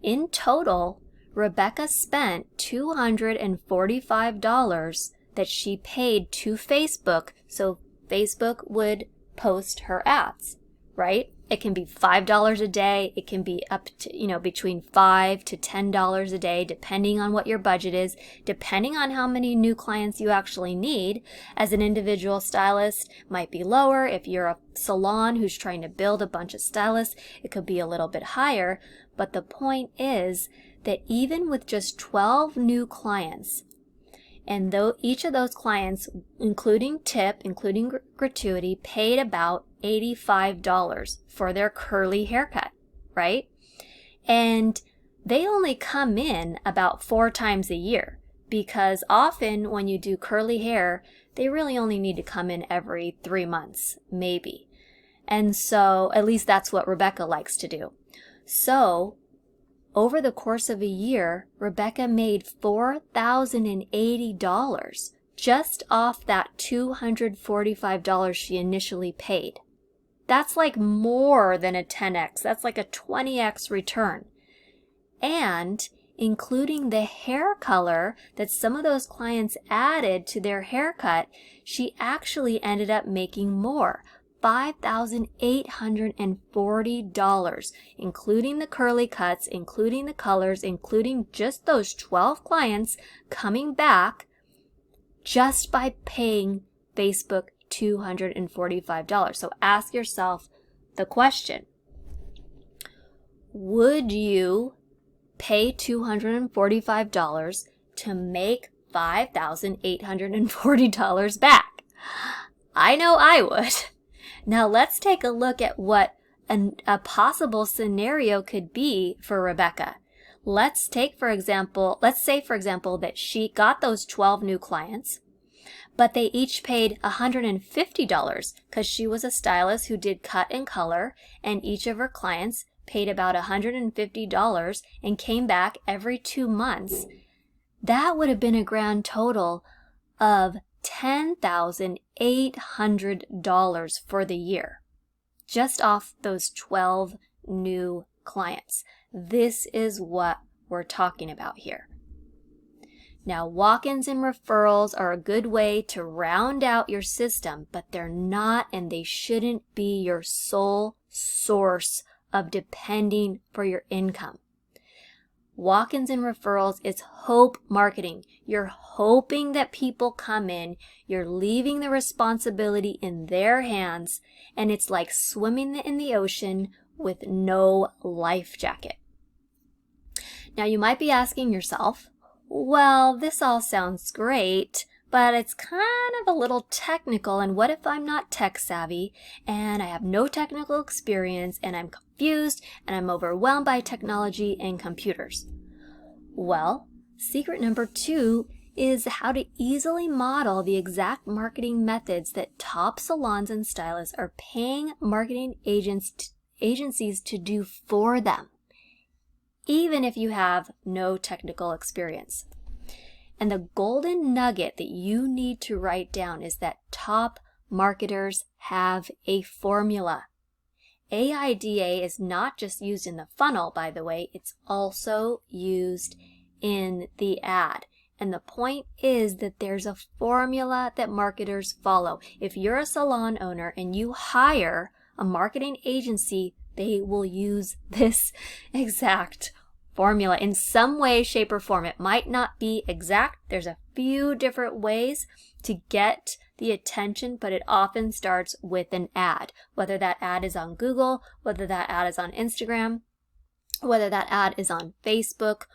In total, Rebecca spent $245 that she paid to Facebook so Facebook would post her ads, right? It can be $5 a day. It can be up to, between $5 to $10 a day, depending on what your budget is, depending on how many new clients you actually need. As an individual stylist, might be lower. If you're a salon who's trying to build a bunch of stylists, it could be a little bit higher. But the point is that even with just 12 new clients, And though each of those clients, including tip, including gratuity, paid about $85 for their curly haircut, right? And they only come in about 4 times a year, because often when you do curly hair, they really only need to come in every 3 months, maybe. And so at least that's what Rebecca likes to do. So over the course of a year, Rebecca made $4,080 just off that $245 she initially paid. That's like more than a 10x. That's like a 20x return. And including the hair color that some of those clients added to their haircut, she actually ended up making more. $5,840, including the curly cuts, including the colors, including just those 12 clients coming back just by paying Facebook $245. So ask yourself the question, would you pay $245 to make $5,840 back? I know I would. Now let's take a look at what a possible scenario could be for Rebecca. Let's say, for example, that she got those 12 new clients, but they each paid $150 because she was a stylist who did cut and color, and each of her clients paid about $150 and came back every 2 months. That would have been a grand total of $10,800 for the year, just off those 12 new clients. This is what we're talking about here. Now, walk-ins and referrals are a good way to round out your system, but they're not and they shouldn't be your sole source of depending for your income. Walk-ins and referrals is hope marketing. You're hoping that people come in. You're leaving the responsibility in their hands, and it's like swimming in the ocean with no life jacket. Now, you might be asking yourself, well, this all sounds great, but it's kind of a little technical, and what if I'm not tech savvy and I have no technical experience and I'm confused and I'm overwhelmed by technology and computers? Well, secret number 2 is how to easily model the exact marketing methods that top salons and stylists are paying marketing agencies to do for them, even if you have no technical experience. And the golden nugget that you need to write down is that top marketers have a formula. AIDA is not just used in the funnel, by the way, it's also used in the ad. And the point is that there's a formula that marketers follow. If you're a salon owner and you hire a marketing agency, they will use this exact formula in some way, shape, or form. It might not be exact. There's a few different ways to get the attention, but it often starts with an ad, whether that ad is on Google, whether that ad is on Instagram, whether that ad is on Facebook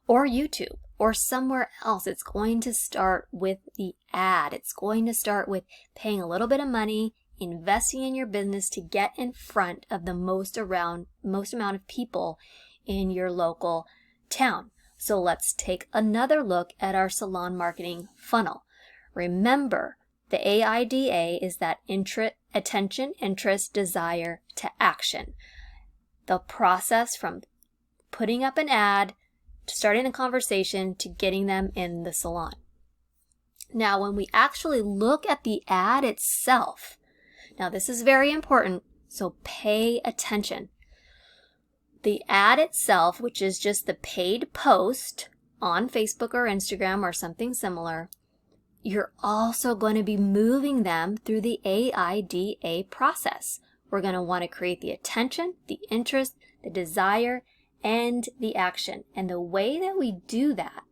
or YouTube or somewhere else. It's going to start with the ad. It's going to start with paying a little bit of money, investing in your business to get in front of the most amount of people in your local town. So let's take another look at our salon marketing funnel. Remember, the AIDA is that attention, interest, desire to action. The process from putting up an ad to starting a conversation to getting them in the salon. Now, when we actually look at the ad itself, now this is very important, so pay attention. The ad itself, which is just the paid post on Facebook or Instagram or something similar, you're also going to be moving them through the AIDA process. We're going to want to create the attention, the interest, the desire, and the action. And the way that we do that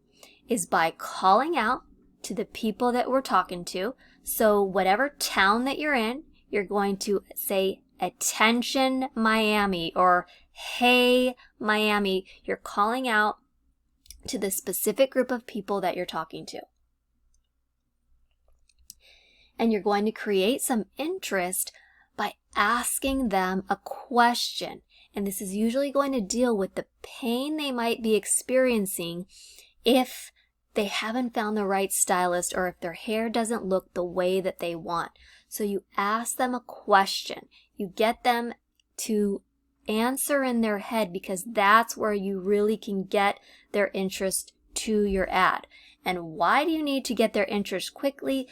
is by calling out to the people that we're talking to. So whatever town that you're in, you're going to say, "Attention Miami," or "Hey Miami." You're calling out to the specific group of people that you're talking to. And you're going to create some interest by asking them a question. And this is usually going to deal with the pain they might be experiencing if they haven't found the right stylist or if their hair doesn't look the way that they want. So you ask them a question. You get them to answer in their head, because that's where you really can get their interest to your ad. And why do you need to get their interest quickly?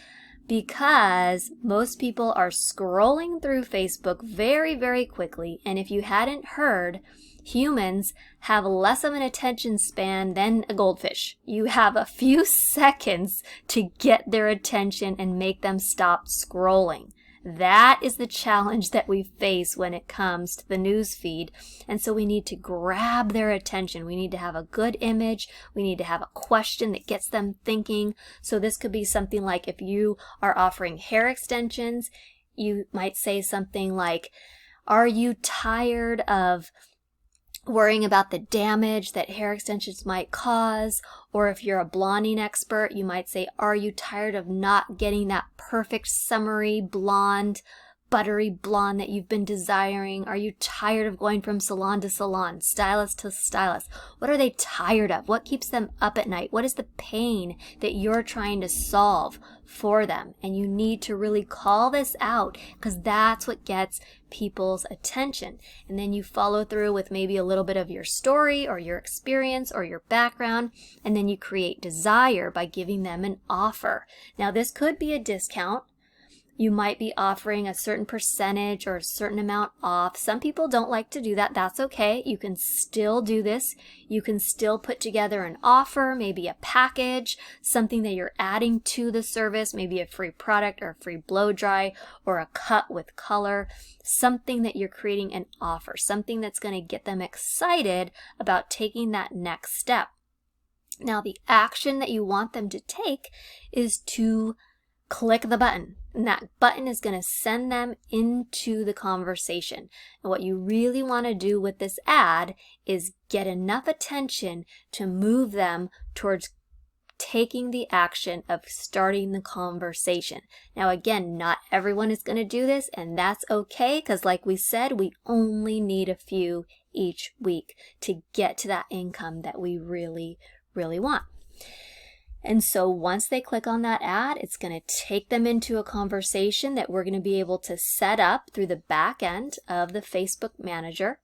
Because most people are scrolling through Facebook very, very quickly. And if you hadn't heard, humans have less of an attention span than a goldfish. You have a few seconds to get their attention and make them stop scrolling. That is the challenge that we face when it comes to the news feed. And so we need to grab their attention. We need to have a good image. We need to have a question that gets them thinking. So this could be something like, if you are offering hair extensions, you might say something like, are you tired of worrying about the damage that hair extensions might cause? Or if you're a blonding expert, you might say, are you tired of not getting that perfect summery blonde, buttery blonde that you've been desiring? Are you tired of going from salon to salon, stylist to stylist? What are they tired of? What keeps them up at night? What is the pain that you're trying to solve for them? And you need to really call this out, because that's what gets people's attention. And then you follow through with maybe a little bit of your story or your experience or your background, and then you create desire by giving them an offer. Now, this could be a discount. You might be offering a certain percentage or a certain amount off. Some people don't like to do that. That's okay. You can still do this. You can still put together an offer, maybe a package, something that you're adding to the service, maybe a free product or a free blow dry or a cut with color, something that you're creating an offer, something that's going to get them excited about taking that next step. Now, the action that you want them to take is to click the button. And that button is going to send them into the conversation. And what you really want to do with this ad is get enough attention to move them towards taking the action of starting the conversation. Now, again, not everyone is going to do this, and that's okay, because like we said, we only need a few each week to get to that income that we really, really want. And so once they click on that ad, it's going to take them into a conversation that we're going to be able to set up through the back end of the Facebook Manager.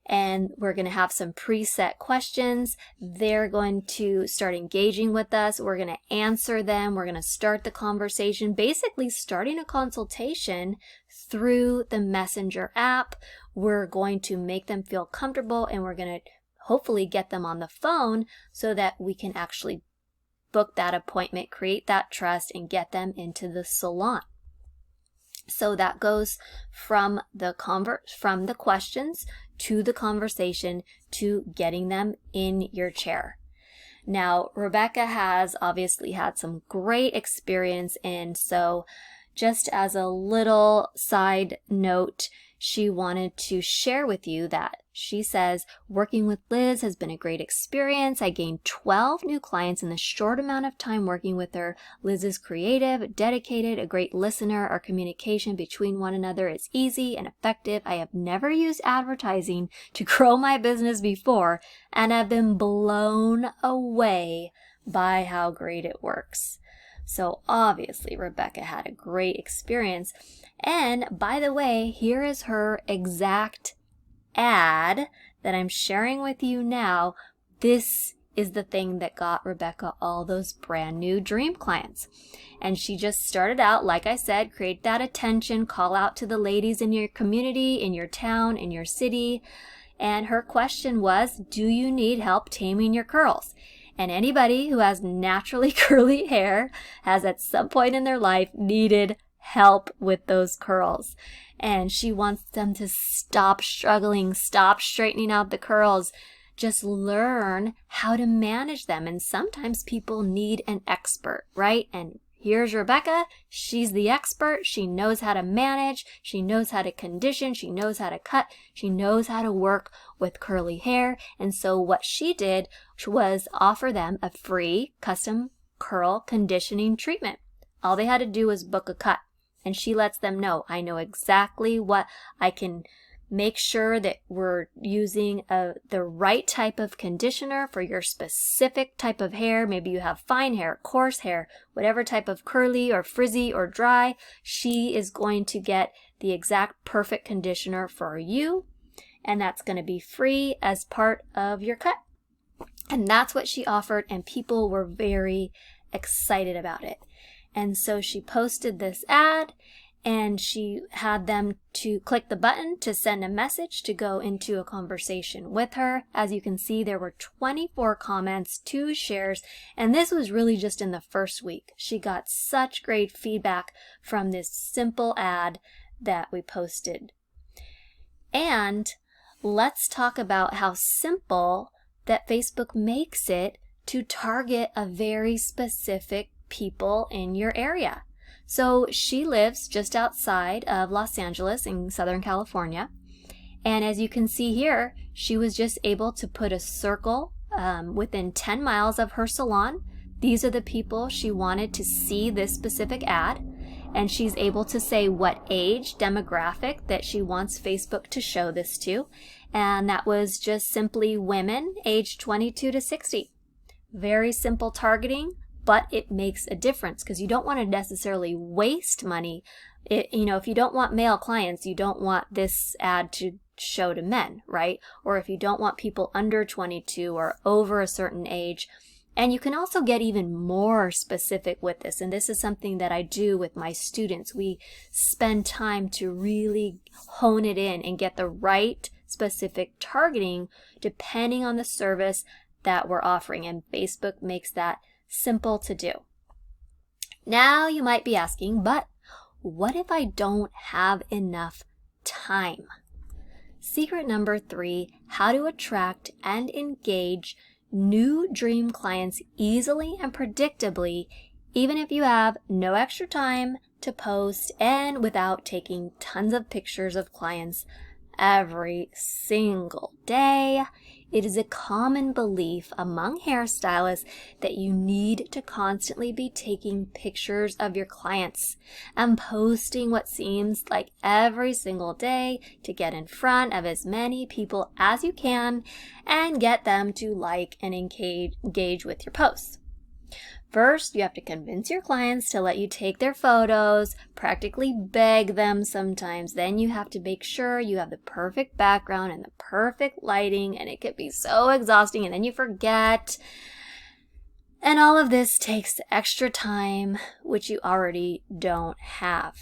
And we're going to have some preset questions. They're going to start engaging with us. We're going to answer them. We're going to start the conversation, basically starting a consultation through the Messenger app. We're going to make them feel comfortable, and we're going to hopefully get them on the phone so that we can actually book that appointment, create that trust, and get them into the salon. So that goes from the questions to the conversation to getting them in your chair. Now, Rebecca has obviously had some great experience, and so just as a little side note, she wanted to share with you that she says, working with Liz has been a great experience. I gained 12 new clients in the short amount of time working with her. Liz is creative, dedicated, a great listener. Our communication between one another is easy and effective. I have never used advertising to grow my business before, and have been blown away by how great it works. So obviously Rebecca had a great experience. And by the way, here is her exact ad that I'm sharing with you now. This is the thing that got Rebecca all those brand new dream clients. And she just started out, like I said, create that attention, call out to the ladies in your community, in your town, in your city. And her question was, do you need help taming your curls? And anybody who has naturally curly hair has at some point in their life needed help with those curls. And she wants them to stop struggling, stop straightening out the curls, just learn how to manage them. And sometimes people need an expert, right? And here's Rebecca. She's the expert. She knows how to manage. She knows how to condition. She knows how to cut. She knows how to work with curly hair. And so what she did was offer them a free custom curl conditioning treatment. All they had to do was book a cut. And she lets them know, I know exactly what I can make sure that we're using the right type of conditioner for your specific type of hair. Maybe you have fine hair, coarse hair, whatever type of curly or frizzy or dry. She is going to get the exact perfect conditioner for you. And that's going to be free as part of your cut. And that's what she offered, and people were very excited about it. And so she posted this ad, and she had them to click the button to send a message to go into a conversation with her. As you can see, there were 24 comments, 2 shares, and this was really just in the first week. She got such great feedback from this simple ad that we posted. And let's talk about how simple that Facebook makes it to target a very specific people in your area. So she lives just outside of Los Angeles in Southern California. And as you can see here, she was just able to put a circle within 10 miles of her salon. These are the people she wanted to see this specific ad. And she's able to say what age demographic that she wants Facebook to show this to. And that was just simply women aged 22 to 60. Very simple targeting, but it makes a difference because you don't want to necessarily waste money. If you don't want male clients, you don't want this ad to show to men, right? Or if you don't want people under 22 or over a certain age. And you can also get even more specific with this. And this is something that I do with my students. We spend time to really hone it in and get the right specific targeting depending on the service that we're offering. And Facebook makes that simple to do. Now you might be asking, but what if I don't have enough time? Secret number 3, how to attract and engage new dream clients easily and predictably, even if you have no extra time to post and without taking tons of pictures of clients every single day. It is a common belief among hairstylists that you need to constantly be taking pictures of your clients and posting what seems like every single day to get in front of as many people as you can and get them to like and engage with your posts. First, you have to convince your clients to let you take their photos, practically beg them sometimes. Then you have to make sure you have the perfect background and the perfect lighting, and it can be so exhausting, and then you forget. And all of this takes extra time, which you already don't have.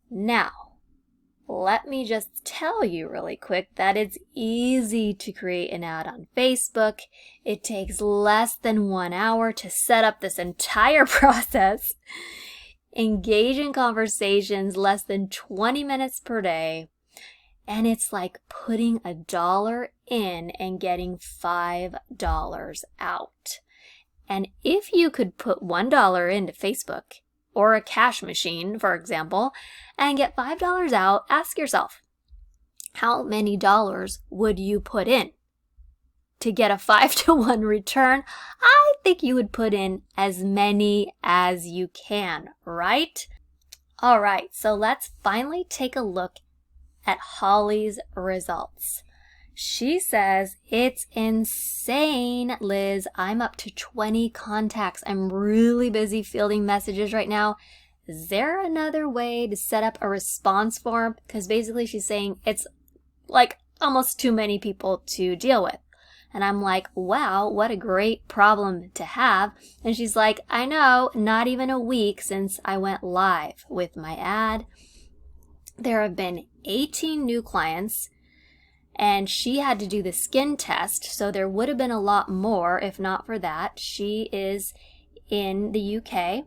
Now, let me just tell you really quick that it's easy to create an ad on Facebook. It takes less than 1 hour to set up this entire process. Engage in conversations less than 20 minutes per day. And it's like putting $1 in and getting $5 out. And if you could put $1 into Facebook, or a cash machine, for example, and get $5 out, ask yourself, how many dollars would you put in? To get a 5-to-1 return, I think you would put in as many as you can, right? All right, so let's finally take a look at Holly's results. She says, it's insane, Liz. I'm up to 20 contacts. I'm really busy fielding messages right now. Is there another way to set up a response form? Because basically she's saying it's like almost too many people to deal with. And I'm like, wow, what a great problem to have. And she's like, I know, not even a week since I went live with my ad. There have been 18 new clients. And she had to do the skin test, so there would have been a lot more if not for that. She is in the UK,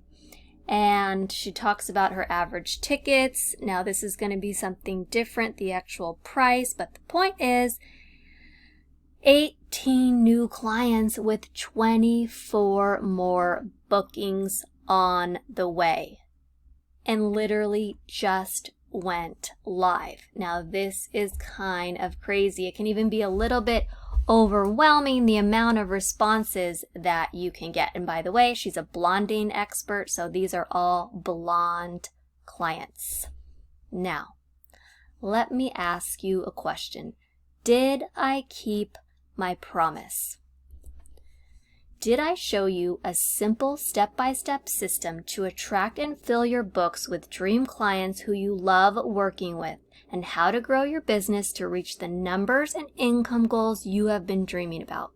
and she talks about her average tickets. Now, this is going to be something different, the actual price, but the point is 18 new clients with 24 more bookings on the way, and literally just went live. Now, this is kind of crazy. It can even be a little bit overwhelming the amount of responses that you can get. And by the way, she's a blonding expert, so these are all blonde clients. Now, let me ask you a question. Did I keep my promise? Did I show you a simple step-by-step system to attract and fill your books with dream clients who you love working with, and how to grow your business to reach the numbers and income goals you have been dreaming about,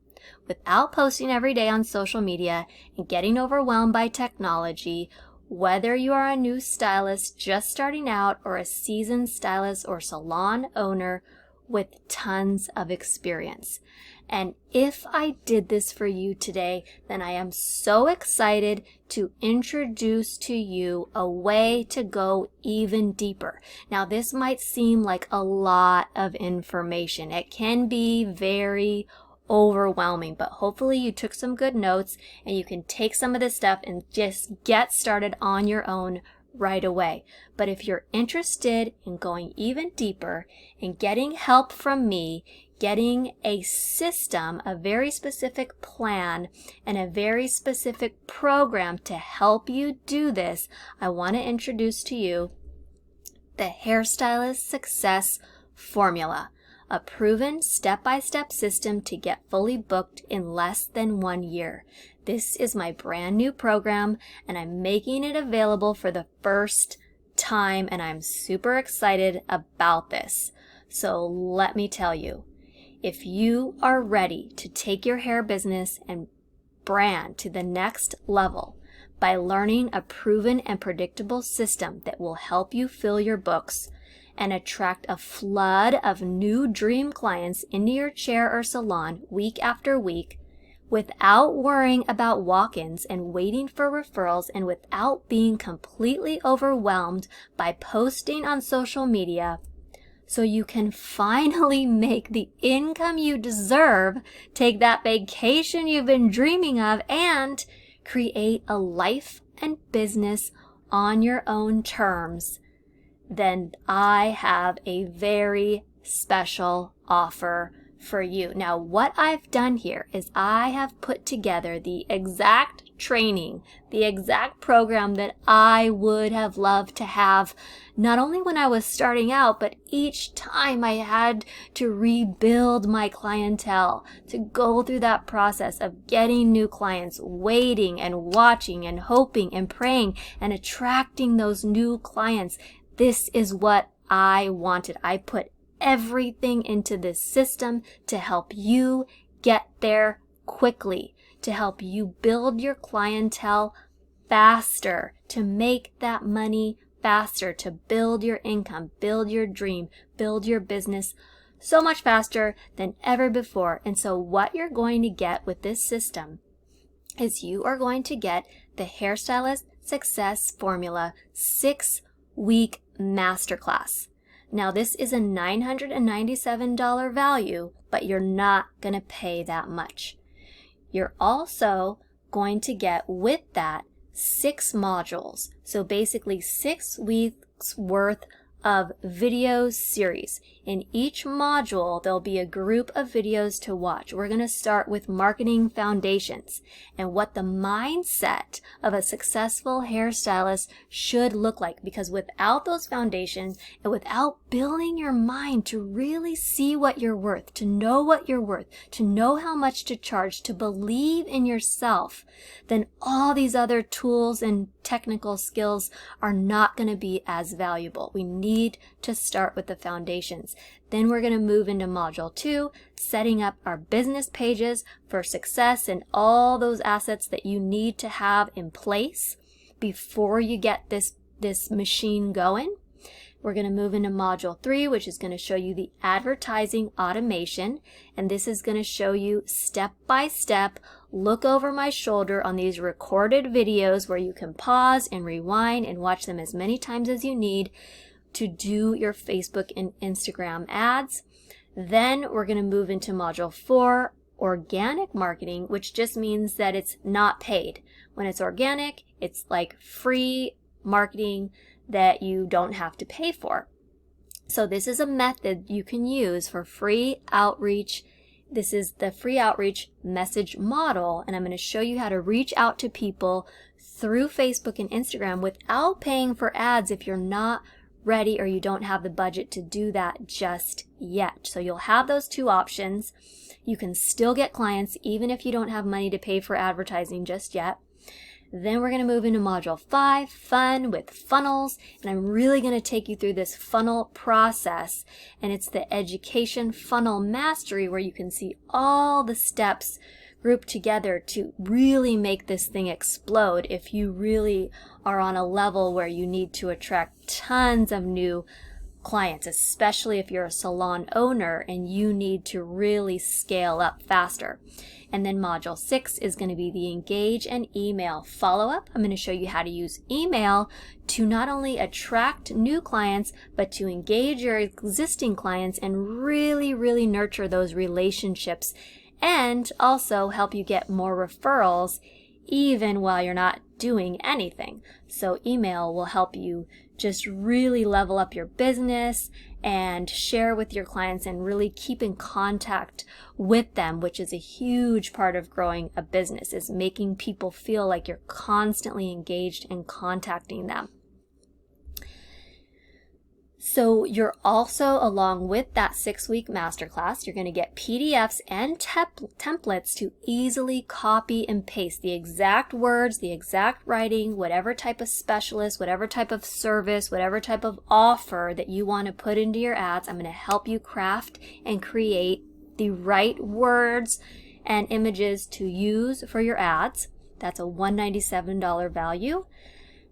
without posting every day on social media and getting overwhelmed by technology, whether you are a new stylist just starting out or a seasoned stylist or salon owner with tons of experience? And if I did this for you today, then I am so excited to introduce to you a way to go even deeper. Now, this might seem like a lot of information. It can be very overwhelming, but hopefully you took some good notes and you can take some of this stuff and just get started on your own right away. But if you're interested in going even deeper and getting help from me, getting a system, a very specific plan, and a very specific program to help you do this, I want to introduce to you the Hairstylist Success Formula, a proven step-by-step system to get fully booked in less than 1 year. This is my brand new program, and I'm making it available for the first time, and I'm super excited about this. So let me tell you, if you are ready to take your hair business and brand to the next level by learning a proven and predictable system that will help you fill your books and attract a flood of new dream clients into your chair or salon week after week, without worrying about walk-ins and waiting for referrals, and without being completely overwhelmed by posting on social media, so you can finally make the income you deserve, take that vacation you've been dreaming of, and create a life and business on your own terms, then I have a very special offer for you. Now, what I've done here is I have put together the exact training, the exact program that I would have loved to have, not only when I was starting out, but each time I had to rebuild my clientele, to go through that process of getting new clients, waiting and watching and hoping and praying and attracting those new clients. This is what I wanted. I put everything into this system to help you get there quickly, to help you build your clientele faster, to make that money faster, to build your income, build your dream, build your business so much faster than ever before. And so what you're going to get with this system is you are going to get the Hairstylist Success Formula 6-week masterclass. Now, this is a $997 value, but you're not going to pay that much. You're also going to get with that 6 modules. So basically 6 weeks worth of video series. In each module, there'll be a group of videos to watch. We're going to start with marketing foundations and what the mindset of a successful hairstylist should look like. Because without those foundations and without building your mind to really see what you're worth, to know what you're worth, to know how much to charge, to believe in yourself, then all these other tools and technical skills are not going to be as valuable. We need to start with the foundations. Then we're going to move into module 2, setting up our business pages for success and all those assets that you need to have in place before you get this machine going. We're going to move into module 3, which is going to show you the advertising automation. And this is going to show you step by step, look over my shoulder on these recorded videos where you can pause and rewind and watch them as many times as you need to do your Facebook and Instagram ads. Then we're going to move into module 4, organic marketing, which just means that it's not paid. When it's organic, it's like free marketing that you don't have to pay for. So this is a method you can use for free outreach This is the free outreach message model, and I'm going to show you how to reach out to people through Facebook and Instagram without paying for ads if you're not ready or you don't have the budget to do that just yet. So you'll have those two options. You can still get clients even if you don't have money to pay for advertising just yet. Then we're going to move into module 5, fun with funnels, and I'm really going to take you through this funnel process, and it's the education funnel mastery where you can see all the steps grouped together to really make this thing explode if you really are on a level where you need to attract tons of new clients, especially if you're a salon owner and you need to really scale up faster. And then module 6 is going to be the engage and email follow-up. I'm going to show you how to use email to not only attract new clients, but to engage your existing clients and really nurture those relationships, and also help you get more referrals even while you're not doing anything. So email will help you just really level up your business and share with your clients and really keep in contact with them, which is a huge part of growing a business, is making people feel like you're constantly engaged and contacting them. So you're also, along with that 6-week masterclass, you're going to get PDFs and templates to easily copy and paste the exact words, the exact writing, whatever type of specialist, whatever type of service, whatever type of offer that you want to put into your ads. I'm going to help you craft and create the right words and images to use for your ads. That's a $197 value.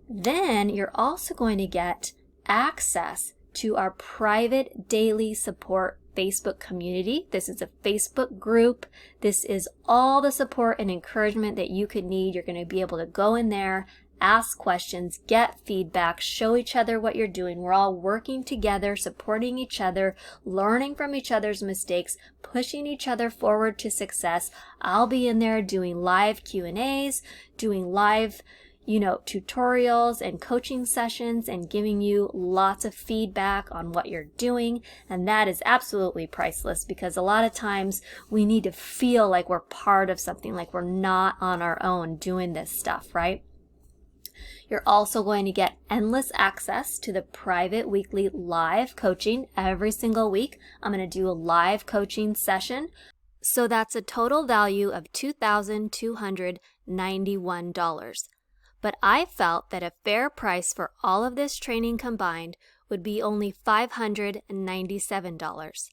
Then you're also going to get access to our private daily support Facebook community. This is a Facebook group. This is all the support and encouragement that you could need. You're going to be able to go in there, ask questions, get feedback, show each other what you're doing. We're all working together, supporting each other, learning from each other's mistakes, pushing each other forward to success. I'll be in there doing live Q&As, doing live tutorials and coaching sessions and giving you lots of feedback on what you're doing. And that is absolutely priceless, because a lot of times we need to feel like we're part of something, like we're not on our own doing this stuff, right? You're also going to get endless access to the private weekly live coaching every single week. I'm going to do a live coaching session. So that's a total value of $2,291. But I felt that a fair price for all of this training combined would be only $597.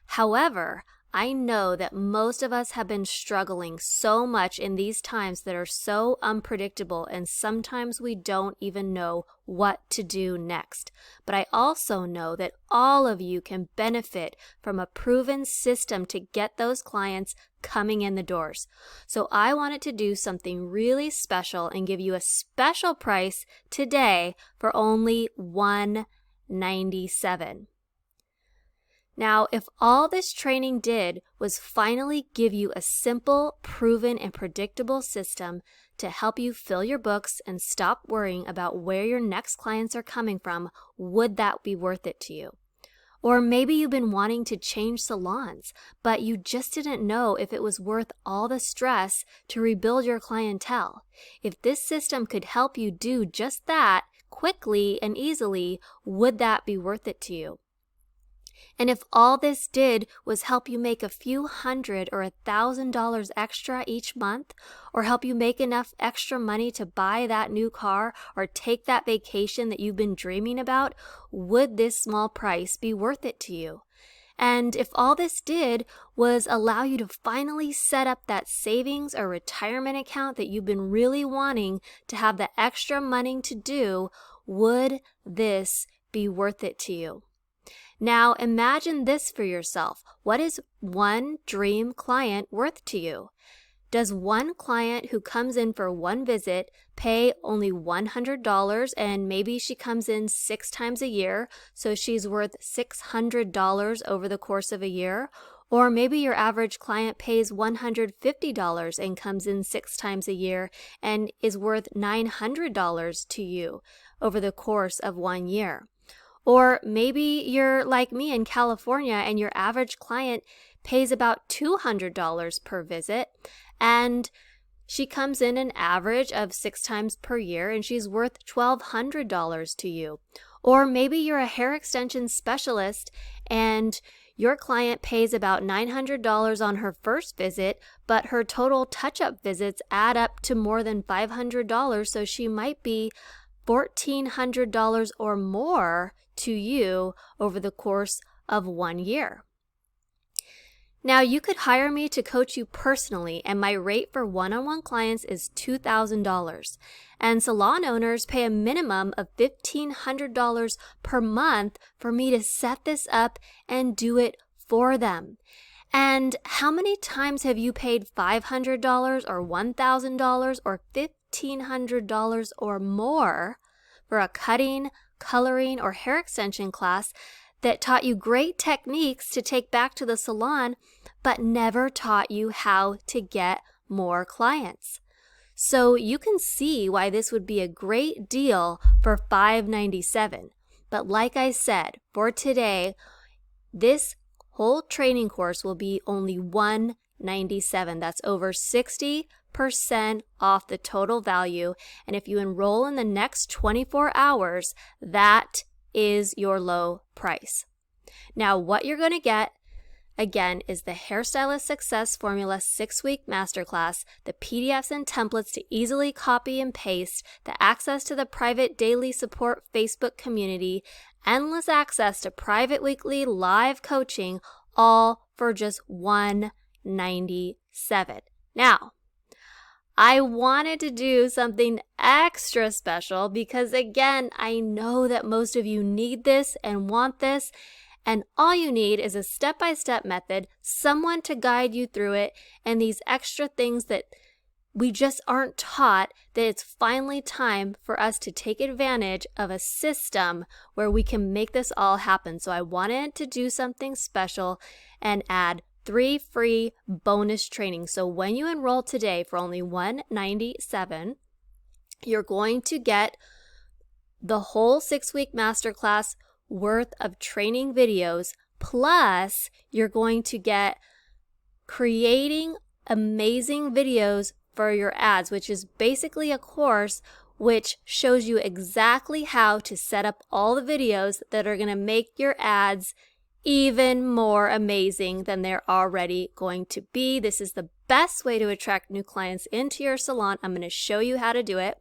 However, I know that most of us have been struggling so much in these times that are so unpredictable, and sometimes we don't even know what to do next. But I also know that all of you can benefit from a proven system to get those clients coming in the doors. So I wanted to do something really special and give you a special price today for only $197. Now, if all this training did was finally give you a simple, proven, and predictable system to help you fill your books and stop worrying about where your next clients are coming from, would that be worth it to you? Or maybe you've been wanting to change salons, but you just didn't know if it was worth all the stress to rebuild your clientele. If this system could help you do just that quickly and easily, would that be worth it to you? And if all this did was help you make a few $100 or $1,000 extra each month, or help you make enough extra money to buy that new car or take that vacation that you've been dreaming about, would this small price be worth it to you? And if all this did was allow you to finally set up that savings or retirement account that you've been really wanting to have the extra money to do, would this be worth it to you? Now imagine this for yourself. What is one dream client worth to you? Does one client who comes in for one visit pay only $100, and maybe she comes in 6 times a year, so she's worth $600 over the course of a year? Or maybe your average client pays $150 and comes in 6 times a year and is worth $900 to you over the course of 1 year. Or maybe you're like me in California and your average client pays about $200 per visit, and she comes in an average of 6 times per year, and she's worth $1,200 to you. Or maybe you're a hair extension specialist and your client pays about $900 on her first visit, but her total touch-up visits add up to more than $500, so she might be $1,400 or more to you over the course of 1 year. Now, you could hire me to coach you personally, and my rate for one-on-one clients is $2,000. And salon owners pay a minimum of $1,500 per month for me to set this up and do it for them. And how many times have you paid $500 or $1,000 or $1,500 or more for a cutting, coloring, or hair extension class that taught you great techniques to take back to the salon, but never taught you how to get more clients? So you can see why this would be a great deal for $597. But like I said, for today, this whole training course will be only $197. That's over 60% off the total value. And if you enroll in the next 24 hours, that is your low price. Now, what you're going to get, again, is the Hairstylist Success Formula 6-week masterclass, the PDFs and templates to easily copy and paste, the access to the private daily support Facebook community, endless access to private weekly live coaching, all for just $197. Now, I wanted to do something extra special because, again, I know that most of you need this and want this, and all you need is a step-by-step method, someone to guide you through it, and these extra things that we just aren't taught, that it's finally time for us to take advantage of a system where we can make this all happen. So I wanted to do something special and add 3 free bonus trainings. So when you enroll today for only $197, you're going to get the whole 6-week masterclass worth of training videos, plus you're going to get creating amazing videos for your ads, which is basically a course which shows you exactly how to set up all the videos that are going to make your ads even more amazing than they're already going to be. This is the best way to attract new clients into your salon. I'm going to show you how to do it.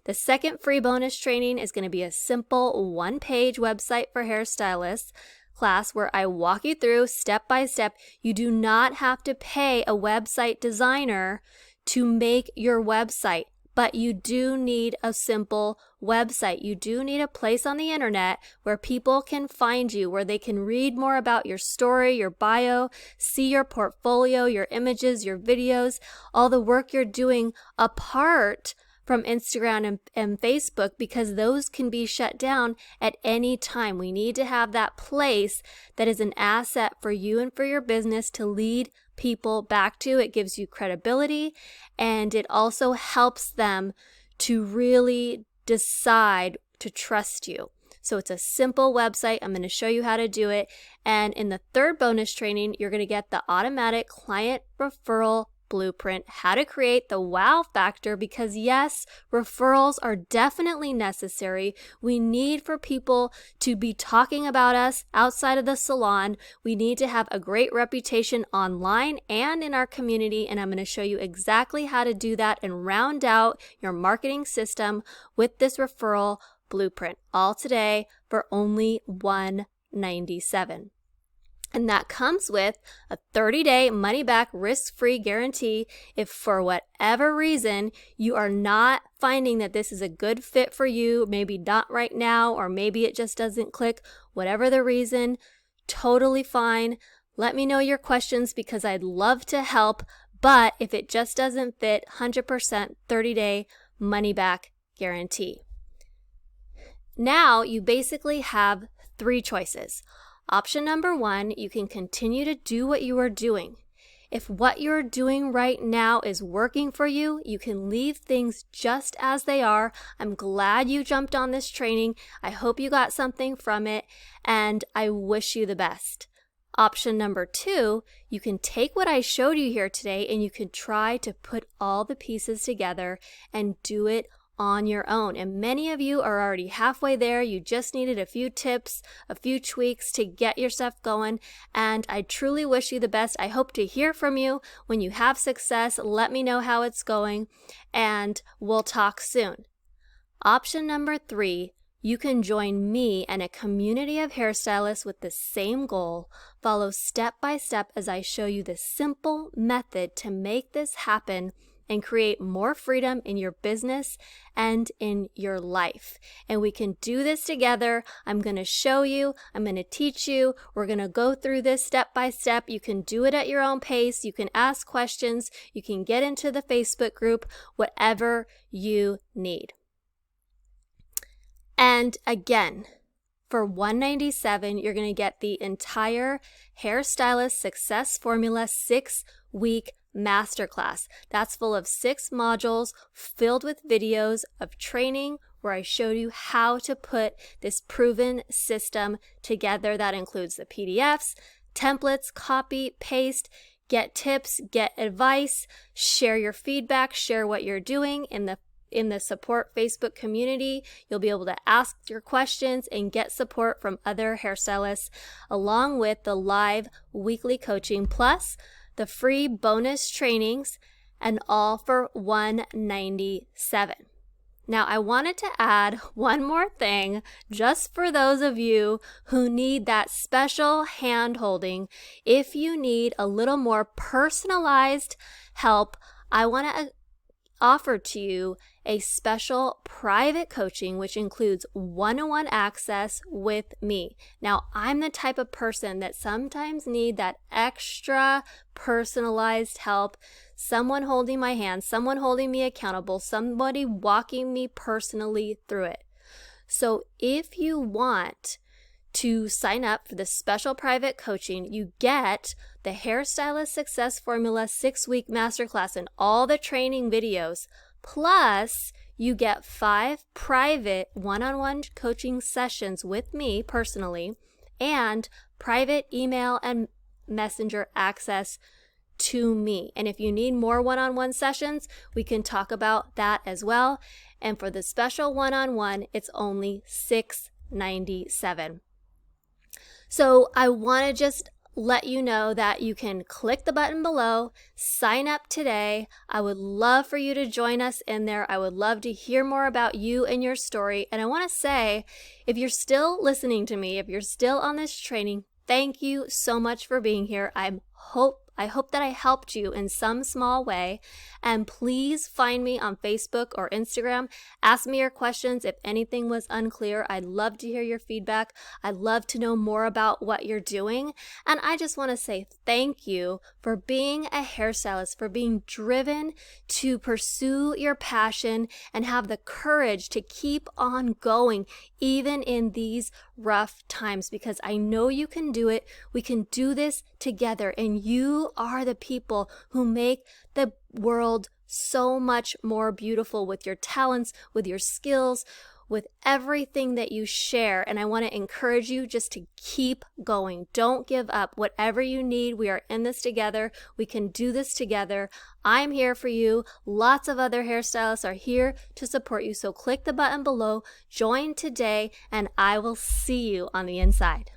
The second free bonus training is going to be a simple 1-page website for hairstylists class where I walk you through step by step. You do not have to pay a website designer to make your website, but you do need a simple website. You do need a place on the internet where people can find you, where they can read more about your story, your bio, see your portfolio, your images, your videos, all the work you're doing apart from Instagram and Facebook, because those can be shut down at any time. We need to have that place that is an asset for you and for your business to lead people back to. It gives you credibility, and it also helps them to really decide to trust you. So it's a simple website. I'm going to show you how to do it. And in the third bonus training, you're going to get the automatic client referral blueprint, how to create the wow factor, because yes, referrals are definitely necessary. We need for people to be talking about us outside of the salon. We need to have a great reputation online and in our community, and I'm going to show you exactly how to do that and round out your marketing system with this referral blueprint, all today for only $197. And that comes with a 30-day money-back risk-free guarantee if for whatever reason you are not finding that this is a good fit for you, maybe not right now, or maybe it just doesn't click, whatever the reason, totally fine. Let me know your questions because I'd love to help, but if it just doesn't fit, 100% 30-day money-back guarantee. Now you basically have 3 choices. Option number 1, you can continue to do what you are doing. If what you're doing right now is working for you, you can leave things just as they are. I'm glad you jumped on this training. I hope you got something from it, and I wish you the best. Option number 2, you can take what I showed you here today and you can try to put all the pieces together and do it on your own. And many of you are already halfway there. You just needed a few tips, a few tweaks to get your stuff going. And I truly wish you the best. I hope to hear from you when you have success. Let me know how it's going and we'll talk soon. Option number 3, you can join me and a community of hairstylists with the same goal. Follow step by step as I show you the simple method to make this happen and create more freedom in your business and in your life. And we can do this together. I'm going to show you, I'm going to teach you. We're going to go through this step by step. You can do it at your own pace. You can ask questions. You can get into the Facebook group, whatever you need. And again, for $197, you're going to get the entire Hairstylist Success Formula 6-week masterclass. That's full of 6 modules filled with videos of training where I show you how to put this proven system together. That includes the PDFs, templates, copy, paste, get tips, get advice, share your feedback, share what you're doing in the support Facebook community. You'll be able to ask your questions and get support from other hairstylists, along with the live weekly coaching, plus the free bonus trainings, and all for $197. Now, I wanted to add one more thing just for those of you who need that special hand-holding. If you need a little more personalized help, I want to offer to you a special private coaching, which includes one-on-one access with me. Now, I'm the type of person that sometimes need that extra personalized help, someone holding my hand, someone holding me accountable, somebody walking me personally through it. So if you want to sign up for the special private coaching, you get the Hairstylist Success Formula 6-week masterclass and all the training videos, plus you get 5 private one-on-one coaching sessions with me personally and private email and messenger access to me. And if you need more one-on-one sessions, we can talk about that as well. And for the special one-on-one, it's only $697. So I want to just let you know that you can click the button below, sign up today. I would love for you to join us in there. I would love to hear more about you and your story. And I want to say, if you're still listening to me, if you're still on this training, thank you so much for being here. I hope that I helped you in some small way. And please find me on Facebook or Instagram. Ask me your questions if anything was unclear. I'd love to hear your feedback. I'd love to know more about what you're doing. And I just want to say thank you for being a hairstylist, for being driven to pursue your passion and have the courage to keep on going even in these rough times, because I know you can do it. We can do this together, and you are the people who make the world so much more beautiful with your talents, with your skills, with everything that you share. And I want to encourage you just to keep going. Don't give up. Whatever you need, we are in this together. We can do this together. I'm here for you. Lots of other hairstylists are here to support you. So click the button below, join today, and I will see you on the inside.